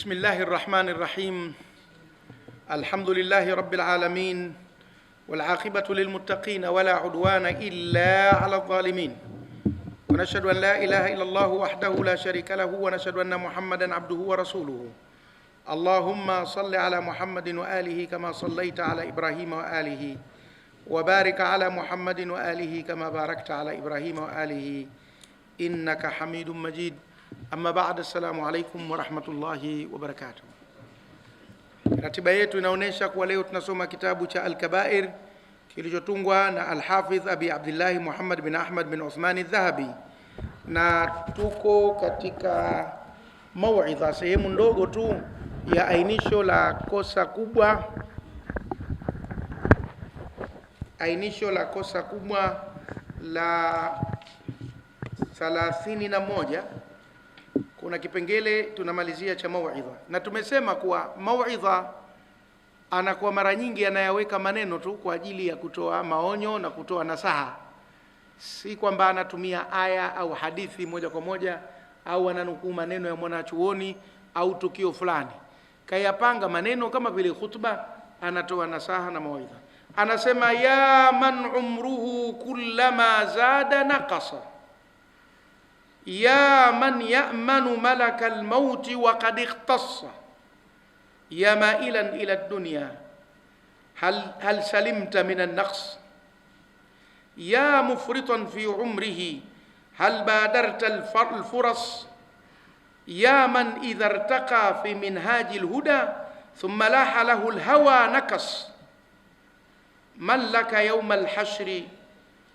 بسم الله الرحمن الرحيم. الحمد لله رب العالمين، والعاقبة للمتقين ولا عدوان إلا على الظالمين، ونشهد أن لا إله إلا الله وحده لا شريك له، ونشهد أن محمدا عبده ورسوله. اللهم صل على محمد وآله كما صليت على إبراهيم وآله، وبارك على محمد وآله كما باركت على إبراهيم وآله إنك حميد مجيد. Amma baada, assalamu alaikum wa rahmatullahi wa barakatuh. Ratiba yetu inaonyesha kuwa leo tunasoma kitabu cha Al-Kabair kilichotungwa na Al-Hafidh Abi Abdullah Muhammad bin Ahmad bin Uthman Adh-Dhahabi, na tuko katika mauidha, sehemu ndogo tu ya ainisho la kosa kubwa, la 31. Kuna kipengele tunamalizia cha mauidha, na tumesema kuwa mauidha anakuwa mara nyingi anayaweka maneno tu kwa ajili ya kutoa maonyo na kutoa nasaha, si kwamba anatumia aya au hadithi moja kwa moja au ananukuu maneno ya mwanachuoni au tukio fulani. Kayapanga maneno kama vile khutba, anatoa nasaha na mauidha. Anasema ya man umruhu kullama zada naqasa, ya man ya'manu malaka al-maut wa qad ikhtassa, ya ma'ilan ila ad-dunya hal salimta min an-naqs, ya mufritan fi umrihi hal badarta al-furas, ya man idha irtaqa fi minhaji al-huda thumma laha lahu al-hawa nakas, man laka yawm al-hashri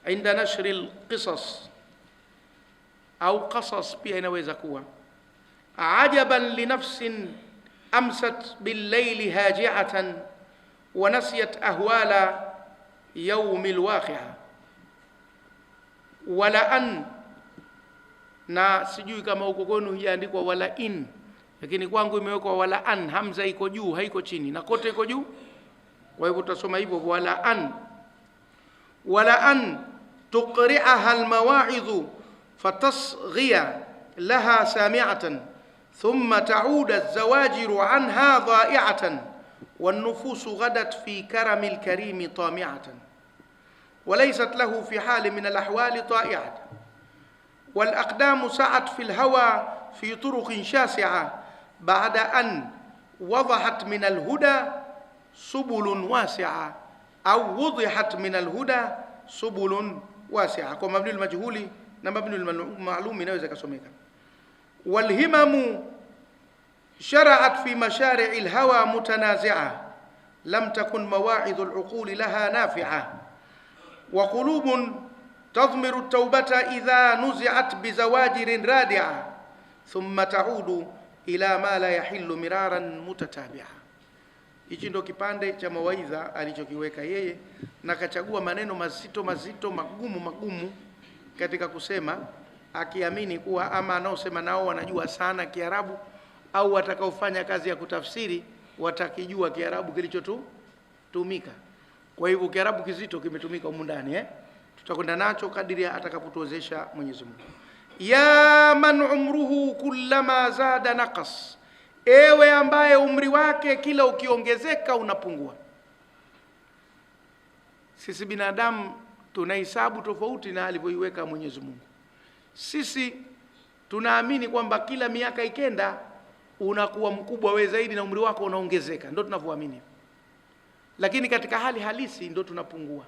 'inda nashri al-qisas au qasas pia inaweza kuwa. Ajaban li nafsin amsat bil-layli haji'atan wa nasiyat ahwala yawm al-waqi'a. Wala an, na sijui kama huko kwenu imeandikwa wala in, lakini kwangu imewekwa wala an, hamza iko juu haiko chini, na kote iko juu. Kwa hivyo tutasoma hivyo wala an tuqri'aha al-mawa'idhu فتصغي لها سامعة ثم تعود الزواجر عنها ضائعة، والنفوس غدت في كرم الكريم طامعة، وليست له في حال من الأحوال طائعة، والأقدام سعت في الهوى في طرق شاسعة بعد أن وضحت من الهدى سبل واسعة، أو وضحت من الهدى سبل واسعة. كما مبني المجهول na mabni al-ma'lum inaweza kusomeka. Walhimamu shara'at fi mashari' al-hawa mutanazi'a, lam takun mawa'idh al-uqul laha nafi'a, wa qulubun tadhmiru at-tawbata idha nuzi'at bi zawajirin radi'a, thumma ta'udu ila ma la yahillu miraran mutatabi'a. Hichi ndo kipande cha mawaidha alichokiweka yeye, na kachagua maneno mazito magumu katika kusema, akiamini kuwa ama anaosema nao wanajua sana Kiarabu au watakaofanya kazi ya kutafsiri watakijua Kiarabu kilichotumika. Kwa hivyo Kiarabu kizito kimetumika humu ndani, tutakwenda nacho kadiri atakapotuwezesha Mwenyezi Mungu. Ya man umruhu kullama zada naqas, ewe ambaye umri wake kila ukiongezeka unapungua. Sisi binadamu tunahesabu tofauti na alivyoiweka Mwenyezi Mungu. Sisi tunaamini kwamba kila miaka ikenda unakuwa mkubwa wewe zaidi na umri wako unaongezeka, ndio tunavyoamini. Lakini katika hali halisi ndio tunapungua,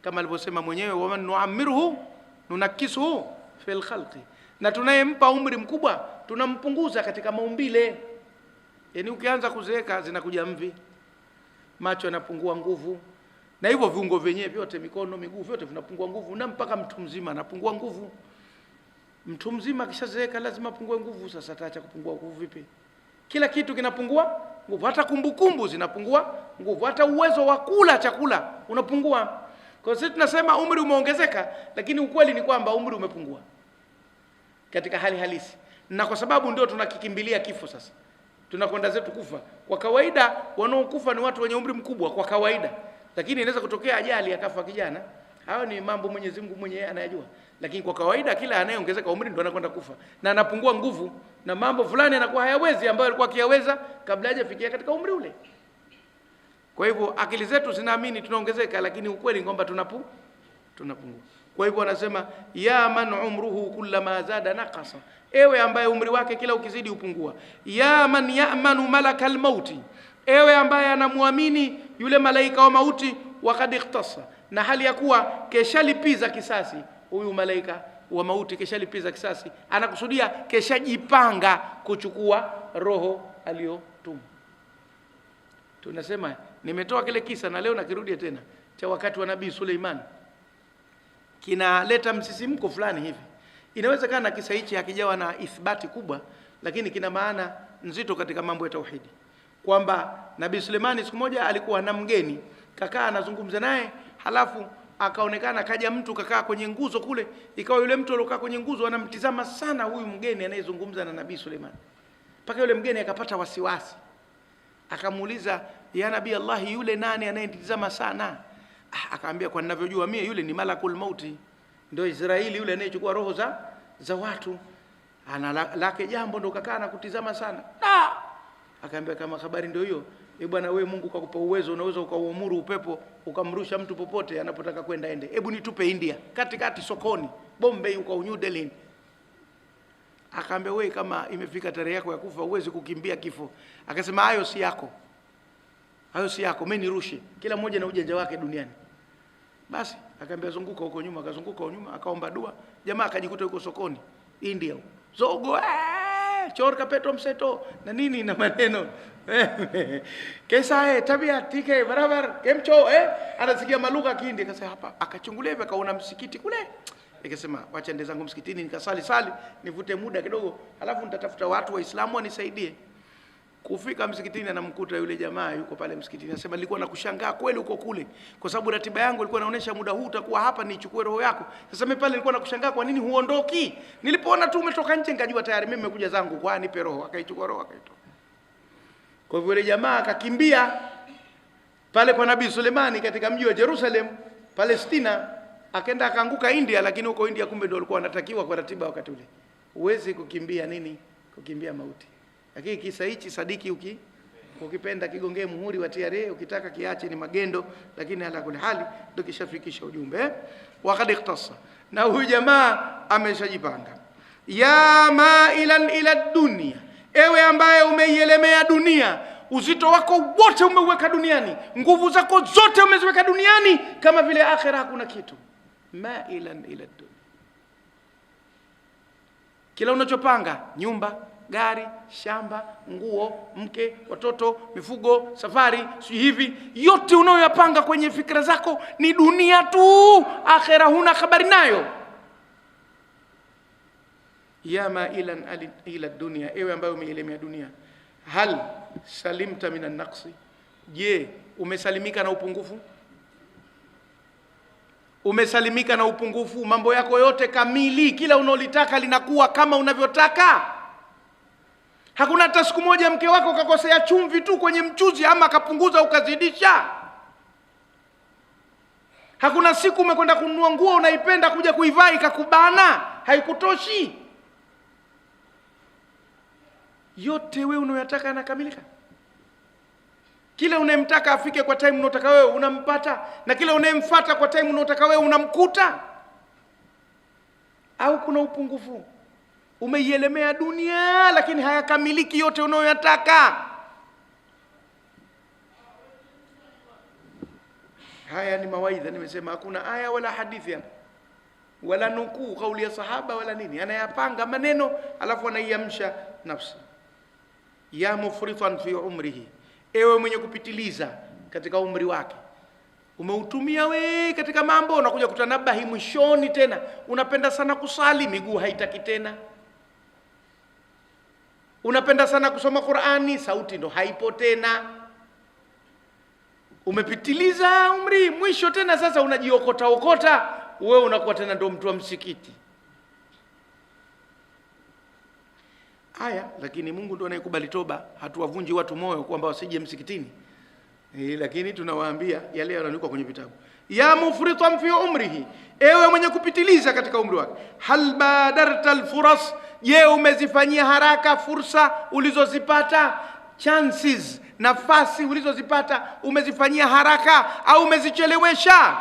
kama alivyosema mwenyewe, wa man nu'ammirhu nunakisuhu fil khalqi, na tunayempa umri mkubwa tunampunguza katika maumbile. Yaani ukianza kuzeeka zinakuja mvi, macho yanapungua nguvu, na hivyo viungo vyenyewe vyote, mikono, miguu, vyote vinapungua nguvu, na mpaka mtu mzima anapungua nguvu. Mtu mzima kishazeeka lazima apungue nguvu. Sasa ataacha kupungua nguvu vipi? Kila kitu kinapungua nguvu, hata kumbukumbu zinapungua nguvu, hata uwezo wa kula chakula unapungua. Kwa sisi tunasema umri umeongezeka, lakini ukweli ni kwamba umri umepungua katika hali halisi, na kwa sababu ndio tunakikimbilia kifo. Sasa tunakwenda zetu kufa. Kwa kawaida wanaokufa ni watu wenye umri mkubwa kwa kawaida, lakini inaweza kutokea ajali akafa kijana. Hayo ni mambo Mwenyezi Mungu mwenyewe anayajua. lakini kwa kawaida kila anayeongezeka umri ndo anakwenda kufa na anapungua nguvu na mambo fulani anakuwa hayawezi ambayo alikuwa akiyaweza kabla hajafikia katika umri ule. Kwa hivyo akili zetu zinaamini tunaongezeka, lakini ukweli kwamba tunapungua. Kwa hivyo anasema ya man umruhu kullama zada naqasa, ewe ambaye umri wake kila ukizidi upungua. Ya man ya'manu malakal mauti, ewe ambaye anamwamini yule malaika wa mauti. Wakad ikhtasa, na hali ya kuwa keshalipiza kisasi. Huyu malaika wa mauti keshalipiza kisasi, anakusudia keshajipanga kuchukua roho aliyotuma. Tunasema nimetoa kile kisa na leo nakirudia tena cha wakati wa Nabii Suleiman, kinaleta msisimko fulani hivi. Inawezekana kisa hichi hakijawa na ithbati kubwa, lakini kina maana nzito katika mambo ya tauhidi, kwamba Nabii Suleiman siku moja alikuwa na mgeni, kakaa anazungumza naye, halafu akaonekana kaja mtu kakaa kwenye nguzo kule. Ikawa yule mtu aliyokaa kwenye nguzo anamtizama sana huyu mgeni anayezungumza na Nabii Suleiman, mpaka yule mgeni akapata wasiwasi, akamuuliza, ya Nabii Allah, yule nani anayetizama sana? Akaambia, kwa ninavyojua mimi yule ni malakul mauti, ndio Israeli yule anayechukua roho za watu, ana lake jambo ndo kakaa na kutizama sana. Akaambia, kama habari ndio hiyo, bwana wewe, Mungu kakupa uwezo, unaweza ukauamuru upepo ukamrusha mtu popote anapotaka kwenda ende. Hebu nitupe India katikati sokoni, Bombay huko New Delhi. Akaambia, wewe kama imefika tarehe yako ya kufa uwezi kukimbia kifo. Akasema, hayo si yako, hayo si yako, mimi nirushe. Kila mmoja na ujanja wake duniani. Basi akaambia, zunguka huko nyuma. Akazunguka huko nyuma, akaomba dua. Jamaa akajikuta huko sokoni India, zogo chorka petro mseto na nini na maneno kesa hai tabia tike barabar kemcho anasikia malugha Kihindi. Akasema hapa, akachungulia hivi akaona msikiti kule. Nikasema wacha ende zangu msikitini nikasali nivute muda kidogo, alafu nitatafuta watu waislamu wanisaidie. Kufika msikitini anamkuta yule jamaa yuko pale msikitini. Anasema, nilikuwa nakushangaa kweli uko kule, kwa sababu ratiba yangu ilikuwa inaonyesha muda huu utakuwa hapa nichukue roho yako. Sasa mimi pale nilikuwa nakushangaa kwa nini huondoki. Nilipoona tu umetoka nje nikajua tayari mimi nimekuja zangu kwa nipe roho. Akaichukua roho akaitoa. Kwa hivyo yule jamaa akakimbia pale kwa Nabii Suleimani katika mji wa Jerusalem, Palestina, akaenda akaanguka India, lakini huko India kumbe ndio alikuwa anatakiwa kwa ratiba wakati ule. Huwezi kukimbia nini? Kukimbia mauti. Lakini kisa hichi sadiki ukipenda kigongee muhuri wa TRA, ukitaka kiache ni magendo, lakini ala kule hali ndio kishafikisha ujumbe. Wakad ikhtasa, na huyu jamaa ameshajipanga. Ya mailan ila dunia, ewe ambaye umeielemea dunia, uzito wako wote umeuweka duniani, nguvu zako zote umeziweka duniani, kama vile akhera hakuna kitu. Mailan ila dunia, kila unachopanga, nyumba, gari, shamba, nguo, mke, watoto, mifugo, safari, si hivi, yote unayoyapanga kwenye fikra zako ni dunia tu, akhera huna habari nayo. Ya mailan ila dunia, ewe ambaye umeielemea dunia, hal salimta minan naqsi, je, umesalimika na upungufu? Umesalimika na upungufu? Mambo yako yote kamili, kila unalotaka linakuwa kama unavyotaka. Hakuna hata siku moja mke wako kakosea chumvi tu kwenye mchuzi ama akapunguza ukazidisha. Hakuna siku umekwenda kununua nguo unaipenda kuja kuivaa ikakubana, haikutoshi. Yote wewe unayotaka yanakamilika. Kila unayemtaka afike kwa time unayotaka wewe unampata, na kila unayemfuata kwa time unayotaka wewe unamkuta. Au kuna upungufu? Umeielemea dunia lakini hayakamiliki yote unayoyataka. Haya ni mawaidha, nimesema hakuna aya wala hadithi wala nukuu kauli ya sahaba wala nini. Anayapanga maneno alafu anaiamsha nafsi. Ya mufritan fi umrihi, ewe mwenye kupitiliza katika umri wake. Umeutumia we katika mambo, unakuja kutanabahi mwishoni tena. Unapenda sana kusali, miguu haitaki tena. Unapenda sana kusoma Qur'ani, sauti ndo haipo tena. Umepitiliza umri, mwisho tena sasa unajiokota wewe unakuwa tena ndo mtu wa msikiti. Haya, lakini Mungu ndo anayekubali toba. Hatuwavunji watu moyo kwamba wasije msikitini. Lakini tunawaambia yale yanayoandikwa kwenye vitabu. Ya mufritan fi umrihi, ewe mwenye kupitiliza katika umri wake. Hal badarta alfuras, je, umezifanyia haraka fursa ulizozipata? Chances, nafasi ulizozipata umezifanyia haraka au umezichelewesha?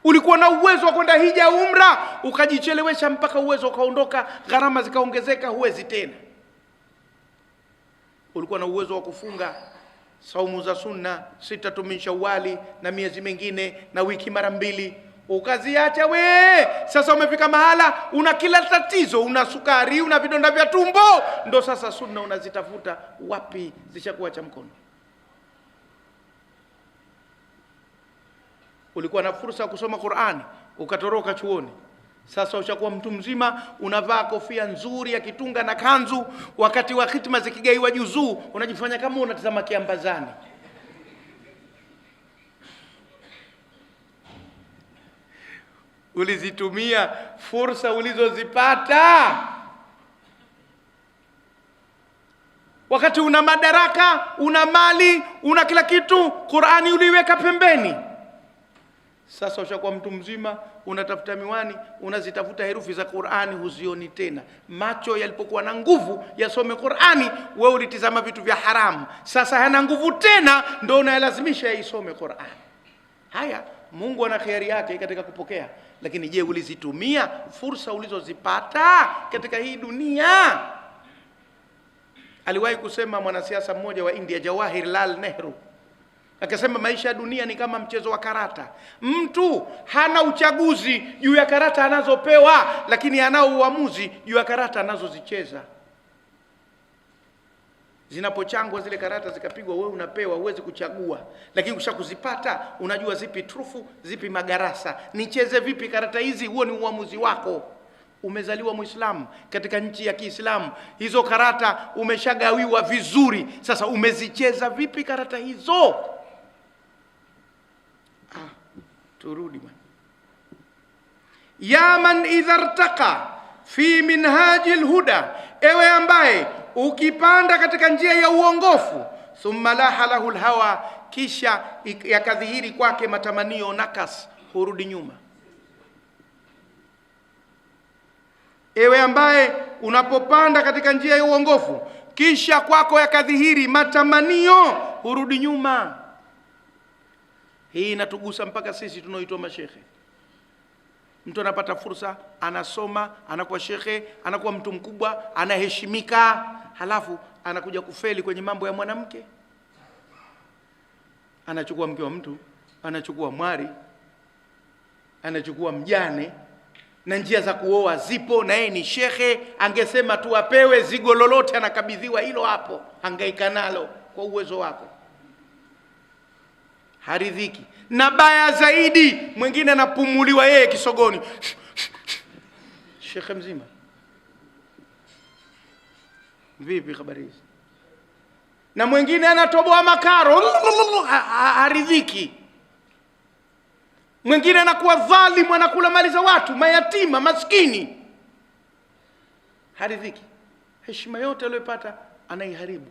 Ulikuwa na uwezo wa kwenda hija umra, ukajichelewesha mpaka uwezo ukaondoka, gharama zikaongezeka, huwezi tena. Ulikuwa na uwezo wa kufunga saumu za sunna 6 min Shawwali na miezi mingine na wiki mara 2, ukaziacha we. Sasa umefika mahala una kila tatizo, una sukari, una vidonda vya tumbo, ndo sasa sunna unazitafuta wapi? Zishakuwa cha mkono. Ulikuwa na fursa ya kusoma Qur'ani, ukatoroka chuoni. Sasa ushakuwa mtu mzima, unavaa kofia nzuri ya kitunga na kanzu, wakati wa hitima zikigaiwa juzuu unajifanya kama unatazama kiambazani. Ulizitumia fursa ulizozipata? Wakati una madaraka, una mali, una kila kitu, Qur'ani uliweka pembeni. Sasa ushakuwa mtu mzima, unatafuta miwani, unazitafuta herufi za Qur'ani, huzioni tena. Macho yalipokuwa na nguvu yasome Qur'ani, wewe ulitizama vitu vya haramu. Sasa hana nguvu tena, ndio unayalazimisha yaisome Qur'ani. Haya, Mungu ana khiari yake katika kupokea, lakini je, ulizitumia fursa ulizozipata katika hii dunia? Aliwahi kusema mwanasiasa mmoja wa India, Jawaharlal Nehru, akasema maisha ya dunia ni kama mchezo wa karata. Mtu hana uchaguzi juu ya karata anazopewa, lakini anao uamuzi juu ya karata anazozicheza. Zinapochangwa zile karata zikapigwa, wewe unapewa, uwezi kuchagua, lakini kisha kuzipata unajua zipi trufu, zipi magarasa, nicheze vipi karata hizi, huo ni uamuzi wako. Umezaliwa Muislamu katika nchi ya Kiislamu, hizo karata umeshagawiwa vizuri, sasa umezicheza vipi karata hizo? Turudi bwana. Ya man idha irtaqa fi minhaji alhuda, ewe ambaye ukipanda katika njia ya uongofu, thumma laha lahu alhawa, kisha yakadhihiri kwake matamanio, nakas, hurudi nyuma. Ewe ambaye unapopanda katika njia ya uongofu, kisha kwako yakadhihiri matamanio, hurudi nyuma. Hii inatugusa mpaka sisi tunaoitwa mashekhe. Mtu anapata fursa, anasoma, anakuwa shekhe, anakuwa mtu mkubwa, anaheshimika, halafu anakuja kufeli kwenye mambo ya mwanamke. Anachukua mke wa mtu, anachukua mwari, anachukua mjane, na njia za kuoa zipo, na yeye ni shekhe. Angesema tu apewe zigo lolote, anakabidhiwa hilo hapo, hangaika nalo kwa uwezo wako. Haridhiki. Na baya zaidi, mwingine anapumuliwa yeye kisogoni, shekhe mzima. Vipi habari hizi? Na mwingine anatoboa makaro, haridhiki. Mwingine anakuwa dhalimu, anakula mali za watu, mayatima, maskini, haridhiki. Heshima yote aliyopata anaiharibu.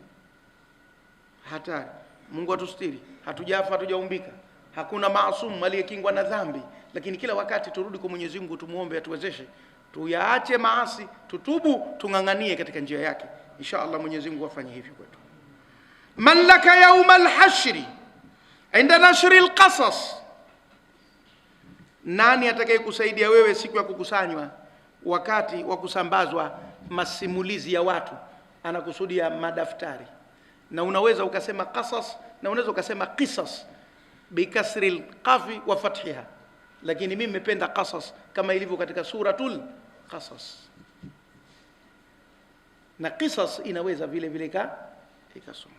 Hatari. Mungu atustiri. Hatujafa, hatujaumbika. Hakuna maasum aliyekingwa na dhambi, lakini kila wakati turudi kwa Mwenyezi Mungu, tumuombe atuwezeshe tuyaache maasi, tutubu, tunganganie katika njia yake. Insha Allah Mwenyezi Mungu afanye hivyo kwetu. Man laka yawm al-hashri inda nashri al-qasas, nani atakayekusaidia wewe siku ya kukusanywa, wakati wa kusambazwa masimulizi ya watu? Anakusudia madaftari. Na unaweza ukasema qasas, na unaweza ukasema qisas bikasri alqafi wa fathiha, lakini mimi nimependa qasas kama ilivyo katika suratul Qasas. Na qisas inaweza vile vile ikasoma.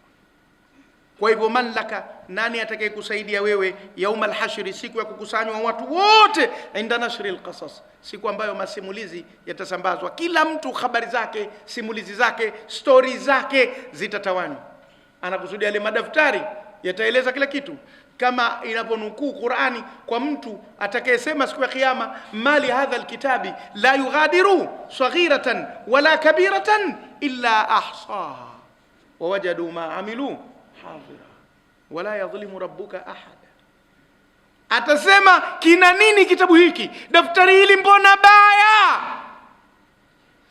Kwa hivyo man laka, nani atakayekusaidia wewe yaum alhashri, siku ya kukusanywa watu wote, inda nashri alqasas, siku ambayo masimulizi yatasambazwa, kila mtu habari zake, simulizi zake, story zake zitatawanywa. Anakusudia yale madaftari yataeleza kila kitu, kama inaponukuu Qur'ani kwa mtu atakayesema siku ya kiyama, mali hadha alkitabi la yughadiru saghiratan wala kabiratan illa ahsaha wa wajadu ma amilu hadira. wala yadhlimu rabbuka ahada. Atasema kina nini kitabu hiki, daftari hili mbona baya,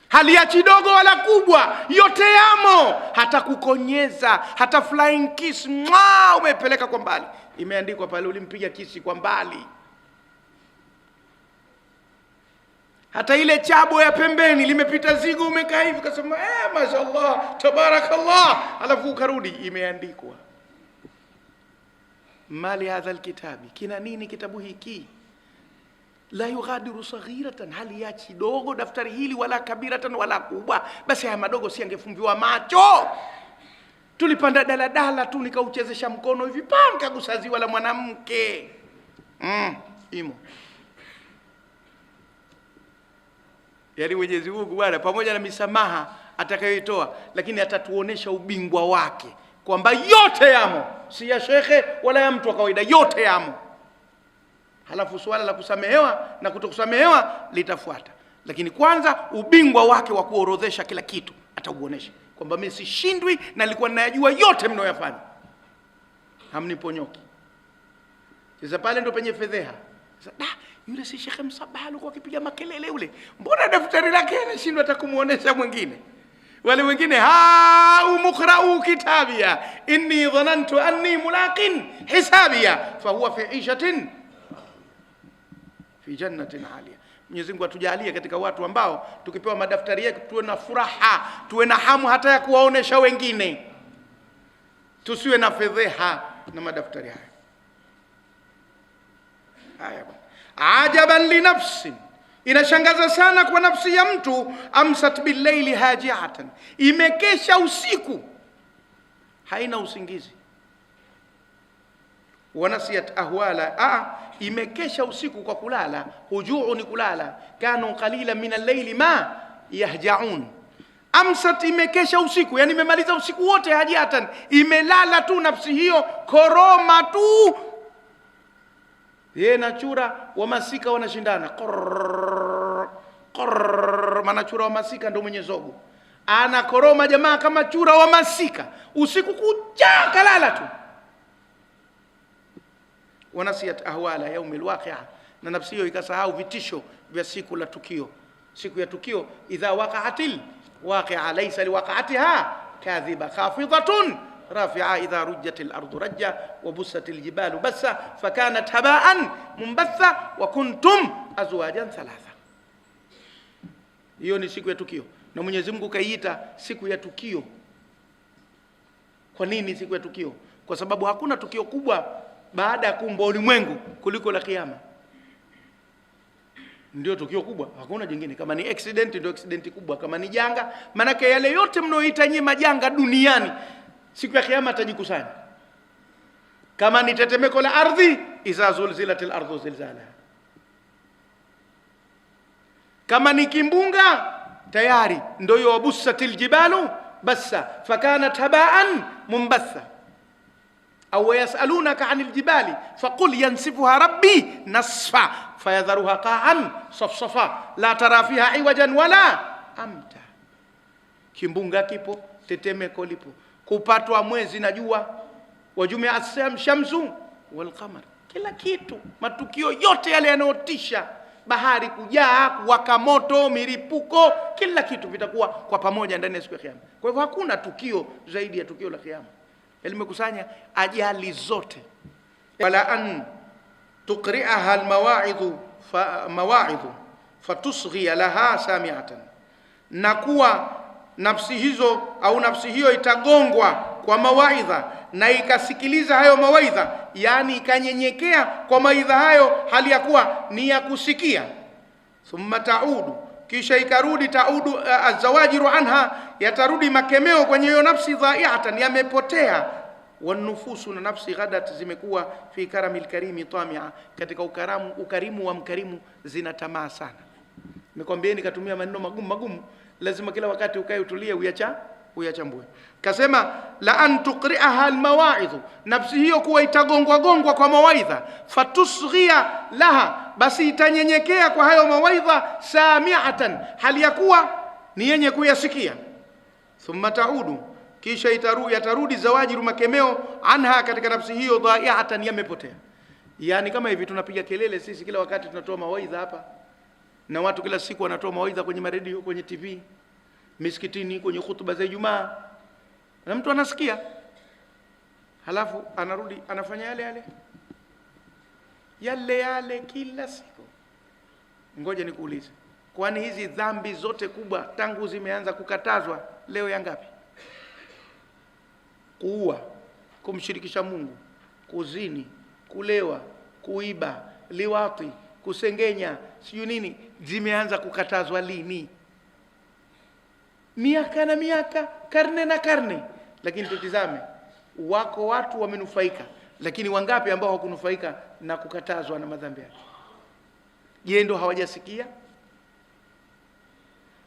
haliachi dogo wala kubwa, yote yamo, hata kukonyeza, hata flying kiss umepeleka kwa mbali, imeandikwa pale, ulimpiga kisi kwa mbali. Hata ile chabo ya pembeni limepita zigo, umekaa hivi ukasema mashaallah tabarakallah, alafu ukarudi, imeandikwa. Mali hadha alkitabi, kina nini kitabu hiki, la yughadiru saghiratan, hali yachi dogo daftari hili, wala kabiratan, wala kubwa. Basi haya madogo si angefumbiwa macho? Tulipanda daladala tu nikauchezesha mkono hivi nikagusa ziwa la mwanamke. Imo. Yaani Mwenyezi Mungu bwana, pamoja na misamaha atakayoitoa, lakini atatuonesha ubingwa wake kwamba yote yamo, si ya shekhe wala ya mtu wa kawaida, yote yamo. Halafu swala la kusamehewa na kutokusamehewa litafuata, lakini kwanza ubingwa wake wa kuorodhesha kila kitu atauonesha kwamba mimi sishindwi na nilikuwa ninayajua yote mnayoyafanya, hamniponyoki. Sasa pale ndo penye fedheha. Sasa yule si Sheikh Msabaha alikuwa akipiga makelele yule, mbona daftari lake anashindwa hata kumuonesha mwingine? Wale wengine muqra'u kitabia inni dhanantu anni mulaqin hisabia fahuwa fi 'ishatin fi jannatin 'aliya. Mwenyezi Mungu atujalie katika watu ambao tukipewa madaftari yetu tuwe na furaha, tuwe na hamu hata ya kuwaonesha wengine, tusiwe na fedheha na madaftari haya. Haya bwana. Ajaban li nafsin, inashangaza sana kwa nafsi ya mtu, amsat bil-layli haji'atan, imekesha usiku haina usingizi. Wanasiyat ahwala, imekesha usiku kwa kulala. Hujuu ni kulala. Kanu qalila min al-layli ma yahja'un. Amsat, imekesha usiku, yani imemaliza usiku wote, haji'atan, imelala tu nafsi hiyo, koroma tu. Yeye na chura wa masika wanashindana, manachura wa masika ndio mwenye zogo, ana koroma jamaa kama chura wa masika, usiku kucha kalala tu. Wanasiyat ahwala yaumil waqi'a, na nafsi hiyo ikasahau vitisho vya siku la tukio. Siku ya tukio, idha waqa'atil waqi'a laysa liwaqa'atiha kadhiba khafidatun rafi'a idha rujjatil ardu rajja wa bussatil jibalu bassa fakanat haba'an munbatha wa kuntum azwajan thalatha. Hiyo ni siku ya tukio, na Mwenyezi Mungu kaiita siku ya tukio. Kwa nini siku ya tukio? Kwa sababu hakuna tukio kubwa baada ya kuumba ulimwengu kuliko la kiyama. Ndio tukio kubwa, hakuna jingine. Kama ni accident ndio accident kubwa, kama ni janga, manake yale yote mnaoita nyinyi majanga duniani, siku ya kiyama atajikusanya. Kama ni tetemeko la ardhi, iza zulzilatil ardu zilzalaha. Kama ni kimbunga, tayari ndio hiyo wabussatil jibalu bassa fakanat haba'an munbatha. Au yasalunaka 'anil jibali faqul yansifuha rabbi nasfa fayadharuha qa'an safsafa la tara fiha iwajan wala amta. Kimbunga kipo, tetemeko lipo, kupatwa mwezi na jua, wajumia shamsu wal qamar, kila kitu, matukio yote yale yanayotisha, bahari kujaa, kuwaka moto, milipuko, kila kitu vitakuwa kwa pamoja ndani ya siku ya kiyama. Kwa hivyo hakuna tukio zaidi ya tukio la kiyama, limekusanya ajali zote. Wala an tuqri'aha almawa'idhu fatusghi laha sami'atan, na kuwa nafsi hizo au nafsi hiyo itagongwa kwa mawaidha na ikasikiliza hayo mawaidha, yani ikanyenyekea kwa mawaidha hayo hali ya kuwa ni ya kusikia. Thumma taudu, kisha ikarudi, taudu azawajiru anha, yatarudi makemeo kwenye hiyo nafsi, dhai'atan, yamepotea. Wanufusu, na nafsi ghadat, zimekuwa fi karamil karimi tamia, katika ukarimu wa mkarimu zina tamaa sana. Nimekwambia nikatumia maneno magumu, lazima kila wakati ukae utulie uyachambue. Kasema la an tuqri'aha almawa'idhu, nafsi hiyo kuwa itagongwa kwa mawaidha, fatusghia laha, basi itanyenyekea kwa hayo mawaidha, sami'atan, hali ya kuwa ni yenye kuyasikia. Thumma taudu, kisha yatarudi zawajiru, makemeo, anha, katika nafsi hiyo, dhai'atan, yamepotea. Yani kama hivi tunapiga kelele sisi kila wakati, tunatoa mawaidha hapa, na watu kila siku wanatoa mawaidha kwenye maredio, kwenye TV, misikitini, kwenye hutuba za Ijumaa, na mtu anasikia, halafu anarudi anafanya yale kila siku. Ngoja nikuulize, kwani hizi dhambi zote kubwa tangu zimeanza kukatazwa leo ya ngapi? Kuua, kumshirikisha Mungu, kuzini, kulewa, kuiba, liwati, kusengenya, siyo nini, zimeanza kukatazwa lini? Miaka na miaka, karne na karne. Lakini tutizame, wako watu wamenufaika, lakini wangapi ambao hawakunufaika na kukatazwa na madhambi yake? Je, ndio hawajasikia?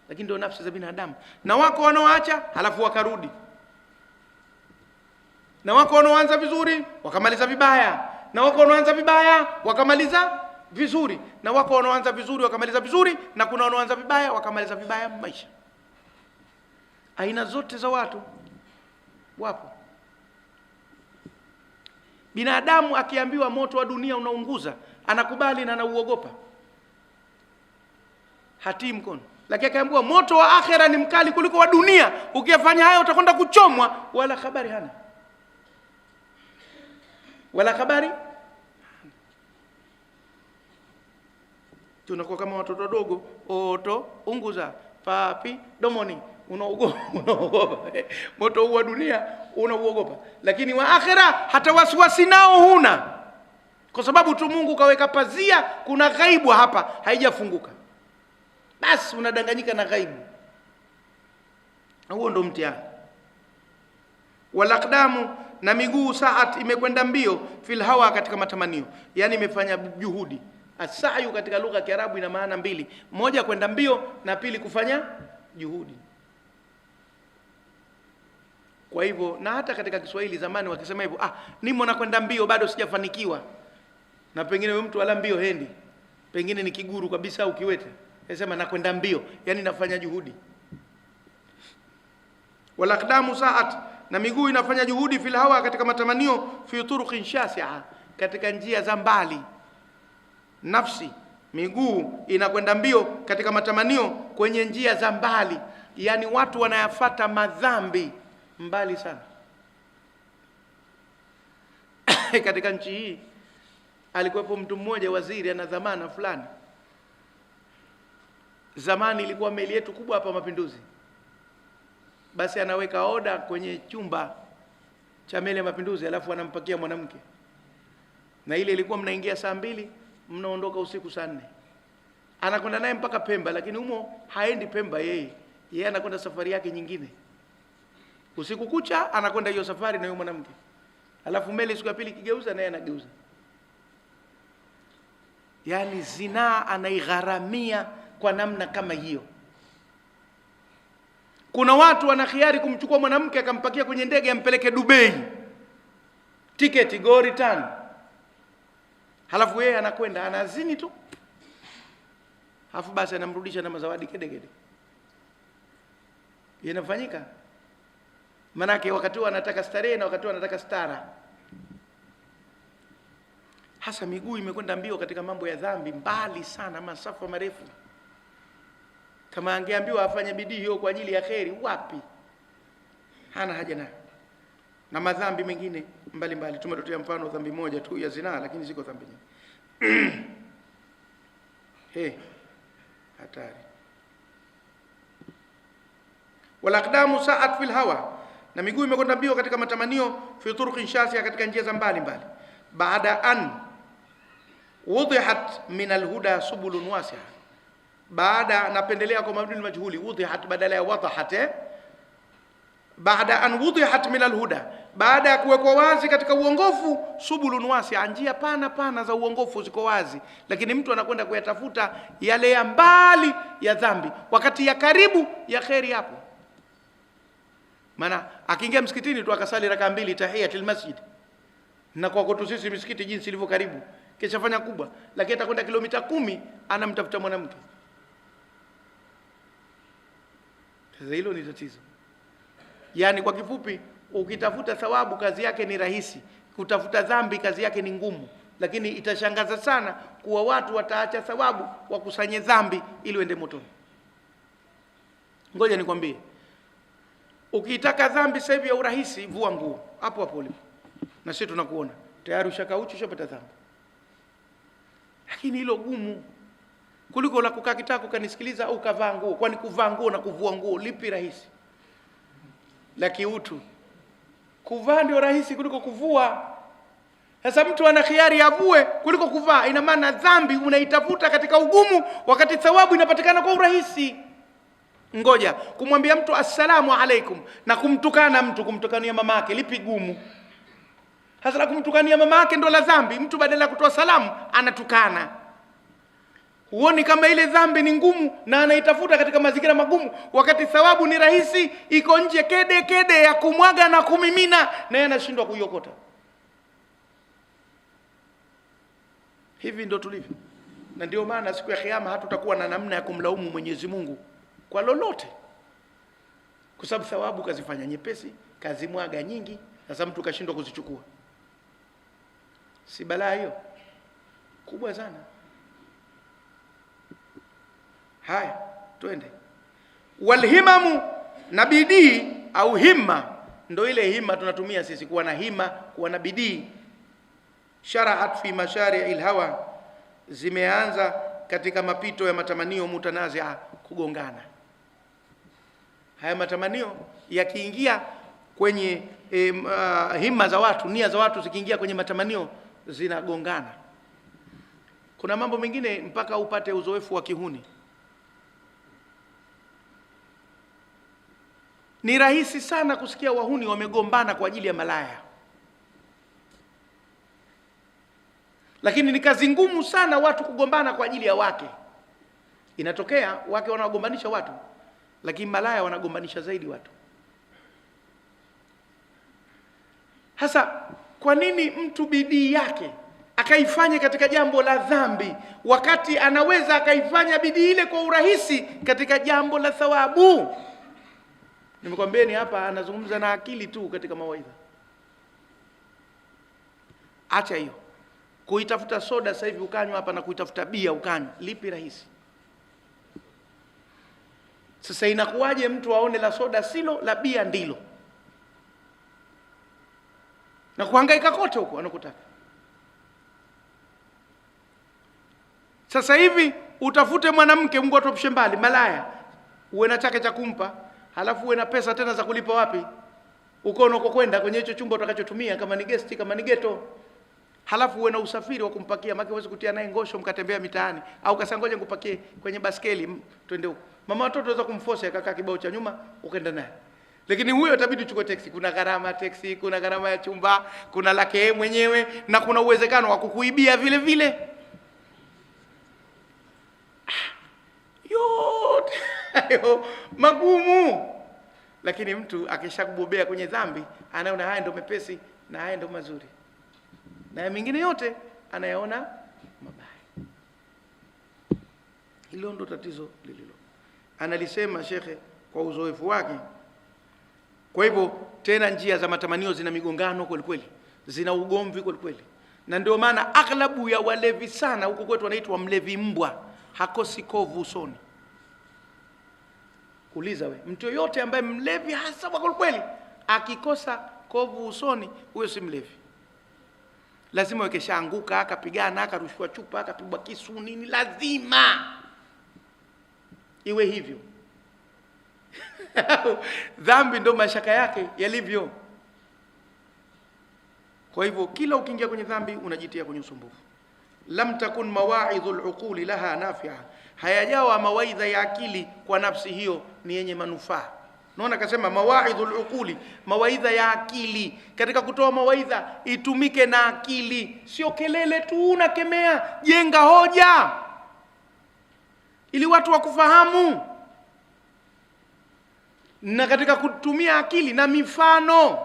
Lakini ndio nafsi za binadamu. Na wako wanaoacha halafu wakarudi, na wako wanaoanza vizuri wakamaliza vibaya, na wako wanaoanza vibaya wakamaliza vizuri, na wako wanaoanza vizuri wakamaliza vizuri, na kuna wanaoanza vibaya wakamaliza vibaya maisha. Aina zote za watu wapo. Binadamu akiambiwa moto wa dunia unaunguza, anakubali na anauogopa, hatii mkono. Lakini akiambiwa moto wa akhera ni mkali kuliko wa dunia, ukifanya hayo utakwenda kuchomwa, wala habari hana, wala habari. Tunakuwa kama watoto wadogo, oto unguza papi domoni, unaogopa moto wa dunia unauogopa, lakini wa akhera hata wasiwasi nao huna, kwa sababu tu Mungu kaweka pazia, kuna ghaibu hapa haijafunguka, basi unadanganyika na ghaibu. Huo ndo mtihani. Walaqdamu, na miguu, saat, imekwenda mbio, fil hawa, katika matamanio, yani imefanya juhudi. Asayu katika lugha ya Kiarabu ina maana mbili, moja kwenda mbio na pili kufanya juhudi. Kwa hivyo, na hata katika Kiswahili zamani wakisema hivyo, nimo nakwenda mbio bado sijafanikiwa, na pengine mtu wala mbio hendi, pengine ni kiguru kabisa au kiwete, anasema nakwenda mbio, yani nafanya juhudi. Walaqdamu saat, na miguu inafanya juhudi, fil hawa, katika matamanio, fi turuqin shasi'a, katika njia za mbali. Nafsi, miguu inakwenda mbio katika matamanio kwenye njia za mbali, yani watu wanayafata madhambi mbali sana. Katika nchi hii alikuwepo mtu mmoja, waziri, ana dhamana fulani. Zamani ilikuwa meli yetu kubwa hapa Mapinduzi, basi anaweka oda kwenye chumba cha meli ya Mapinduzi, alafu anampakia mwanamke, na ile ilikuwa mnaingia saa 2, mnaondoka usiku saa 4. Anakwenda naye mpaka Pemba, lakini humo haendi Pemba yeye anakwenda safari yake nyingine. Usiku kucha anakwenda hiyo safari na huyo mwanamke, alafu meli siku ya pili kigeuza naye anageuza. Yani zinaa anaigharamia kwa namna kama hiyo. Kuna watu wana khiari kumchukua mwanamke akampakia kwenye ndege ampeleke Dubai, tiketi go return, halafu yeye anakwenda anazini tu, halafu basi anamrudisha na mazawadi kedekede. Inafanyika. Manake wakati huo anataka starehe na wakati huo anataka stara. Hasa miguu imekwenda mbio katika mambo ya dhambi mbali sana, masafa marefu. Kama angeambiwa afanye bidii hiyo kwa ajili ya kheri, wapi? Hana haja nayo. Na madhambi mengine mbalimbali. Tumetotea mfano dhambi moja tu ya zinaa, lakini ziko dhambi nyingi. Hatari. Walaqdamu sa'at fil hawa, na miguu imekwenda mbio katika matamanio, fi turuqin shasi'a, katika njia za mbali mbali. Baada an wudihat min alhuda subulun wasi'a, baada, napendelea kwa mabni majhuli, wudihat badala ya wadahat. Baada an wudihat min alhuda, baada ya kuwekwa wazi katika uongofu, subulun wasi'a, njia pana pana za uongofu ziko wazi, lakini mtu anakwenda kuyatafuta yale ya mbali ya dhambi, wakati ya karibu ya kheri hapo. Maana akiingia msikitini tu akasali raka 2 tahiyatul masjid, na kwa kwetu sisi misikiti jinsi ilivyo karibu, kisha fanya kubwa, lakini atakwenda kilomita 10 anamtafuta mwanamke. Sasa hilo ni tatizo. Yani kwa kifupi, ukitafuta thawabu kazi yake ni rahisi, kutafuta dhambi kazi yake ni ngumu. Lakini itashangaza sana kuwa watu wataacha thawabu wakusanye dhambi ili waende motoni. Ngoja nikwambie, ukitaka dhambi sasa hivi ya urahisi, vua nguo hapo hapo ulipo, na sisi tunakuona tayari ushakauchi, ushapata dhambi. Lakini hilo gumu kuliko la kukaa kitako kanisikiliza au kavaa nguo. Kwani kuvaa nguo na kuvua nguo lipi rahisi? La kiutu. Kuvaa ndio rahisi kuliko kuvua. Sasa mtu ana khiari avue kuliko kuvaa. Ina maana dhambi unaitafuta katika ugumu wakati thawabu inapatikana kwa urahisi. Ngoja, kumwambia mtu assalamu alaikum na kumtukana mtu, kumtukania mama yake, lipi gumu? Hasa la kumtukania mama yake ndo la dhambi. Mtu badala ya kutoa salamu anatukana. Huoni kama ile dhambi ni ngumu na anaitafuta katika mazingira magumu, wakati thawabu ni rahisi, iko nje kede kede ya kumwaga na kumimina, na yeye anashindwa kuiokota. Hivi ndo tulivyo. Na ndio maana siku ya kiyama hatutakuwa na namna ya kumlaumu Mwenyezi Mungu kwa lolote, kwa sababu thawabu kazifanya nyepesi, kazimwaga nyingi. Sasa mtu kashindwa kuzichukua. Si balaa hiyo kubwa sana? Haya, twende. Walhimamu, na bidii au himma, ndo ile himma tunatumia sisi, kuwa na himma, kuwa na bidii. Sharaat fi mashari'il hawa, zimeanza katika mapito ya matamanio, mutanazia, kugongana. Haya matamanio yakiingia kwenye himma za watu, nia za watu zikiingia kwenye matamanio, zinagongana. Kuna mambo mengine mpaka upate uzoefu wa kihuni. Ni rahisi sana kusikia wahuni wamegombana kwa ajili ya malaya, lakini ni kazi ngumu sana watu kugombana kwa ajili ya wake. Inatokea wake wanagombanisha watu, lakini malaya wanagombanisha zaidi watu. Hasa kwa nini mtu bidii yake akaifanya katika jambo la dhambi, wakati anaweza akaifanya bidii ile kwa urahisi katika jambo la thawabu? Nimekwambieni hapa anazungumza na akili tu katika mawaidha. Acha hiyo. Kuitafuta soda sasa hivi ukanywa hapa na kuitafuta bia ukanywa, lipi rahisi? Sasa inakuwaje mtu aone la soda silo, la bia ndilo, na kuhangaika kote huko anakotaka? Sasa hivi utafute mwanamke, Mungu atupushe mbali, malaya, uwe na chake cha kumpa, halafu uwe na pesa tena za kulipa wapi uko unakokwenda kwenye hicho chumba utakachotumia, kama ni guest, kama ni ghetto, halafu uwe na usafiri wa kumpakia, maana huwezi kutia naye ngosho mkatembea mitaani, au kasa ngoja nikupakie kwenye baskeli twende huko. Mama watoto unaweza kumforce akakaa kibao cha nyuma ukaenda naye, lakini huyo itabidi uchukue taxi. Kuna gharama taxi, kuna gharama ya chumba, kuna lake yeye mwenyewe, na kuna uwezekano wa kukuibia vile vile. Yote hayo magumu. Lakini mtu akishakubobea kwenye dhambi, anaona haya ndo mepesi na haya ndo mazuri, na mengine yote anayaona mabaya. Hilo ndo tatizo lililo. Analisema shekhe kwa uzoefu wake. Kwa hivyo tena njia za matamanio zina migongano kweli kweli, zina ugomvi kweli kweli, na ndio maana aghlabu ya walevi sana huko kwetu wanaitwa mlevi mbwa, hakosi kovu usoni. Uliza we, mtu yoyote ambaye mlevi hasa kwa kweli kweli, akikosa kovu usoni, huyo si mlevi. Lazima wekesha anguka, akapigana, akarushwa chupa, akapigwa kisu nini, lazima iwe hivyo. Dhambi ndo mashaka yake yalivyo. Kwa hivyo kila ukiingia kwenye dhambi unajitia kwenye usumbufu. Lam takun mawaidhul uquli laha nafi'a, hayajawa mawaidha ya akili kwa nafsi hiyo ni yenye manufaa. Naona akasema mawaidhul uquli, mawaidha ya akili. Katika kutoa mawaidha itumike na akili, sio kelele tu unakemea, jenga hoja ili watu wakufahamu. Na katika kutumia akili na mifano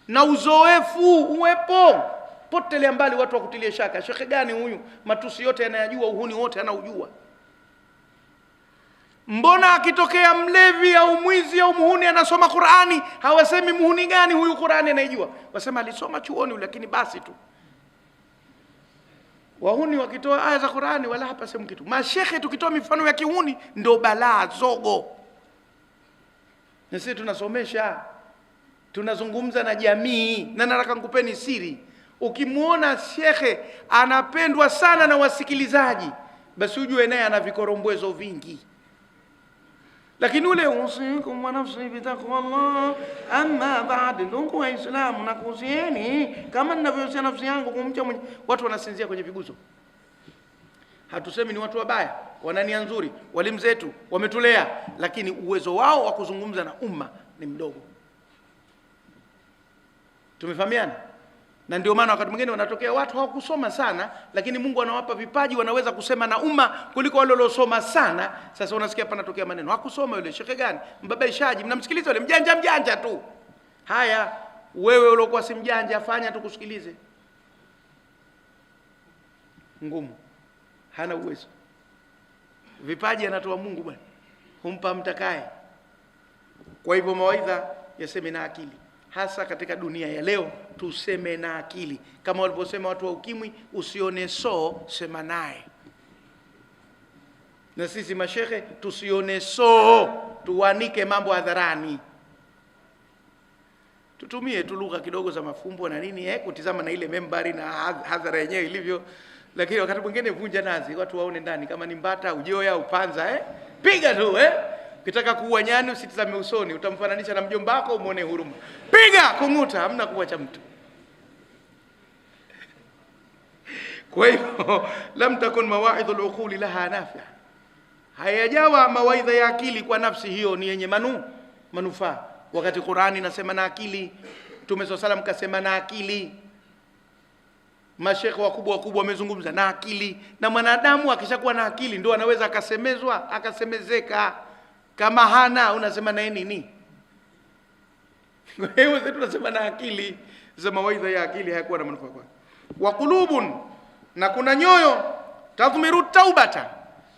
na uzoefu uwepo, potele mbali watu wakutilie shaka. Shekhe gani huyu? Matusi yote anayajua, uhuni wote anaujua. Mbona akitokea mlevi au mwizi au muhuni anasoma Qur'ani, hawasemi muhuni gani huyu Qur'ani anaijua? Wasema alisoma chuoni lakini basi tu. Wahuni wakitoa aya za Qur'ani wala hapa sehemu kitu. Mashekhe tukitoa mifano ya kihuni ndo balaa zogo. Na sisi tunasomesha, tunazungumza na jamii. Na nataka nikupeni siri, ukimuona shekhe anapendwa sana na wasikilizaji, basi ujue naye ana vikorombwezo vingi. Lakini ule usikum wa nafsi bitaqwallah amma ba'd, ndugu wa Islamu, nakuhusieni kama ninavyohusia nafsi yangu kumcha Mwenyezi. Watu wanasinzia kwenye viguzo. Hatusemi ni watu wabaya, wana nia nzuri, walimu zetu wametulea, lakini uwezo wao wa kuzungumza na umma ni mdogo. Tumefahamiana? Na ndio maana wakati mwingine wanatokea watu hawakusoma sana, lakini Mungu anawapa vipaji, wanaweza kusema na umma kuliko wale waliosoma sana. Sasa unasikia panatokea maneno, hakusoma yule shekhe gani, mbabaishaji, mnamsikiliza yule mjanja tu. Haya, wewe uliokuwa si mjanja, fanya tu kusikilize. Ngumu, hana uwezo. Vipaji anatoa Mungu bwana, humpa mtakaye. Kwa hivyo mawaidha yaseme na akili, hasa katika dunia ya leo. Tuseme na akili, kama walivyosema watu wa ukimwi, usione sema naye. Na sisi mashehe tusione tuanike mambo hadharani. Tutumie tu lugha kidogo za mafumbo na nini, kutizama na ile membari na hadhara yenyewe ilivyo. Lakini wakati mwingine vunja nazi, watu waone ndani, kama ni mbata, ujoya, upanza, piga tu. Ukitaka kuua nyani usitizame usoni, utamfananisha na mjomba wako umuone huruma. Piga kunguta, hamna kuacha mtu. Kwa hivyo lam takun mawaidhul uquli laha nafi'. Hayajawa mawaidha ya akili kwa nafsi hiyo ni yenye manufaa. Wakati Qur'ani nasema na akili, Mtume SAW kasema na akili, mashekhe wakubwa wamezungumza na akili. Na mwanadamu akishakuwa na akili ndio anaweza akasemezwa, akasemezeka. Kama hana, unasema naye nini? Kwa hiyo sisi tunasema na akili. Za mawaidha ya akili hayakuwa na manufaa kwa. Wa qulubun, na kuna nyoyo, tadhmiru taubata,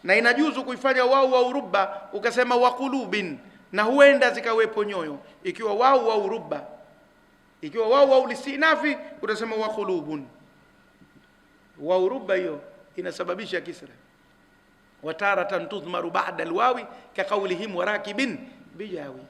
na inajuzu kuifanya wao wa urubba ukasema wa qulubin, na huenda zikawepo nyoyo ikiwa wao wa urubba. Ikiwa wao wa ulistinafi utasema wa qulubun. Wa urubba hiyo inasababisha kisra. Wataratan tudhmaru ba'da alwawi ka qawlihim warakibin bijawi.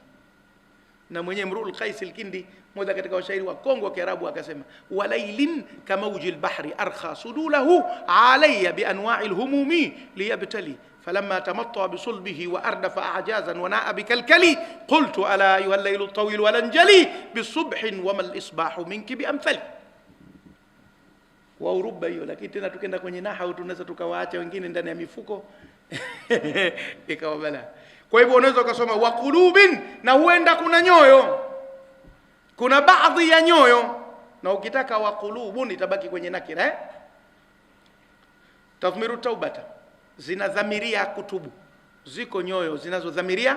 Na mwenye Imrul Qais al-Kindi, mmoja katika washairi wa Kongo wa Kiarabu, akasema walailin kama ujil bahri arkha sudulahu alayya bi anwa'il humumi liyabtali falamma tamatta bi sulbihi wa ardafa a'jazan wa na'a bikalkali qultu ala ayuha al-laylu at-tawil wa lanjali bi subhin wa mal isbahu minki bi amthali. Wa urubba hiyo. Lakini tena tukenda kwenye nahau tunaweza tukawaacha wengine ndani ya mifuko ikawa bala. Kwa hivyo unaweza ukasoma wa qulubin, na huenda kuna nyoyo, kuna baadhi ya nyoyo. Na ukitaka wa qulubun itabaki kwenye nakira. Tadhmiru taubata, zinadhamiria kutubu. Ziko nyoyo zinazodhamiria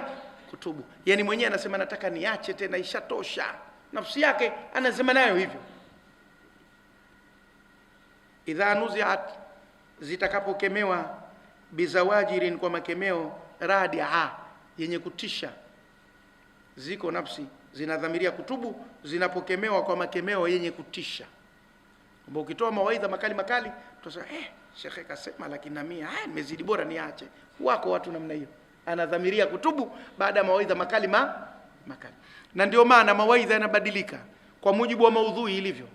kutubu, yani mwenyewe anasema nataka niache tena, ishatosha. Nafsi yake anasema nayo hivyo. Idha nuzi'at, zitakapokemewa, bizawajirin, kwa makemeo, radia, yenye kutisha. Ziko nafsi zinadhamiria kutubu zinapokemewa kwa makemeo yenye kutisha. Kwamba ukitoa mawaidha makali tutasema shekhe kasema, lakini na mimi nimezidi, bora niache. Wako watu namna hiyo, anadhamiria kutubu baada ya mawaidha makali. Na ndio maana mawaidha yanabadilika kwa mujibu wa maudhui ilivyo.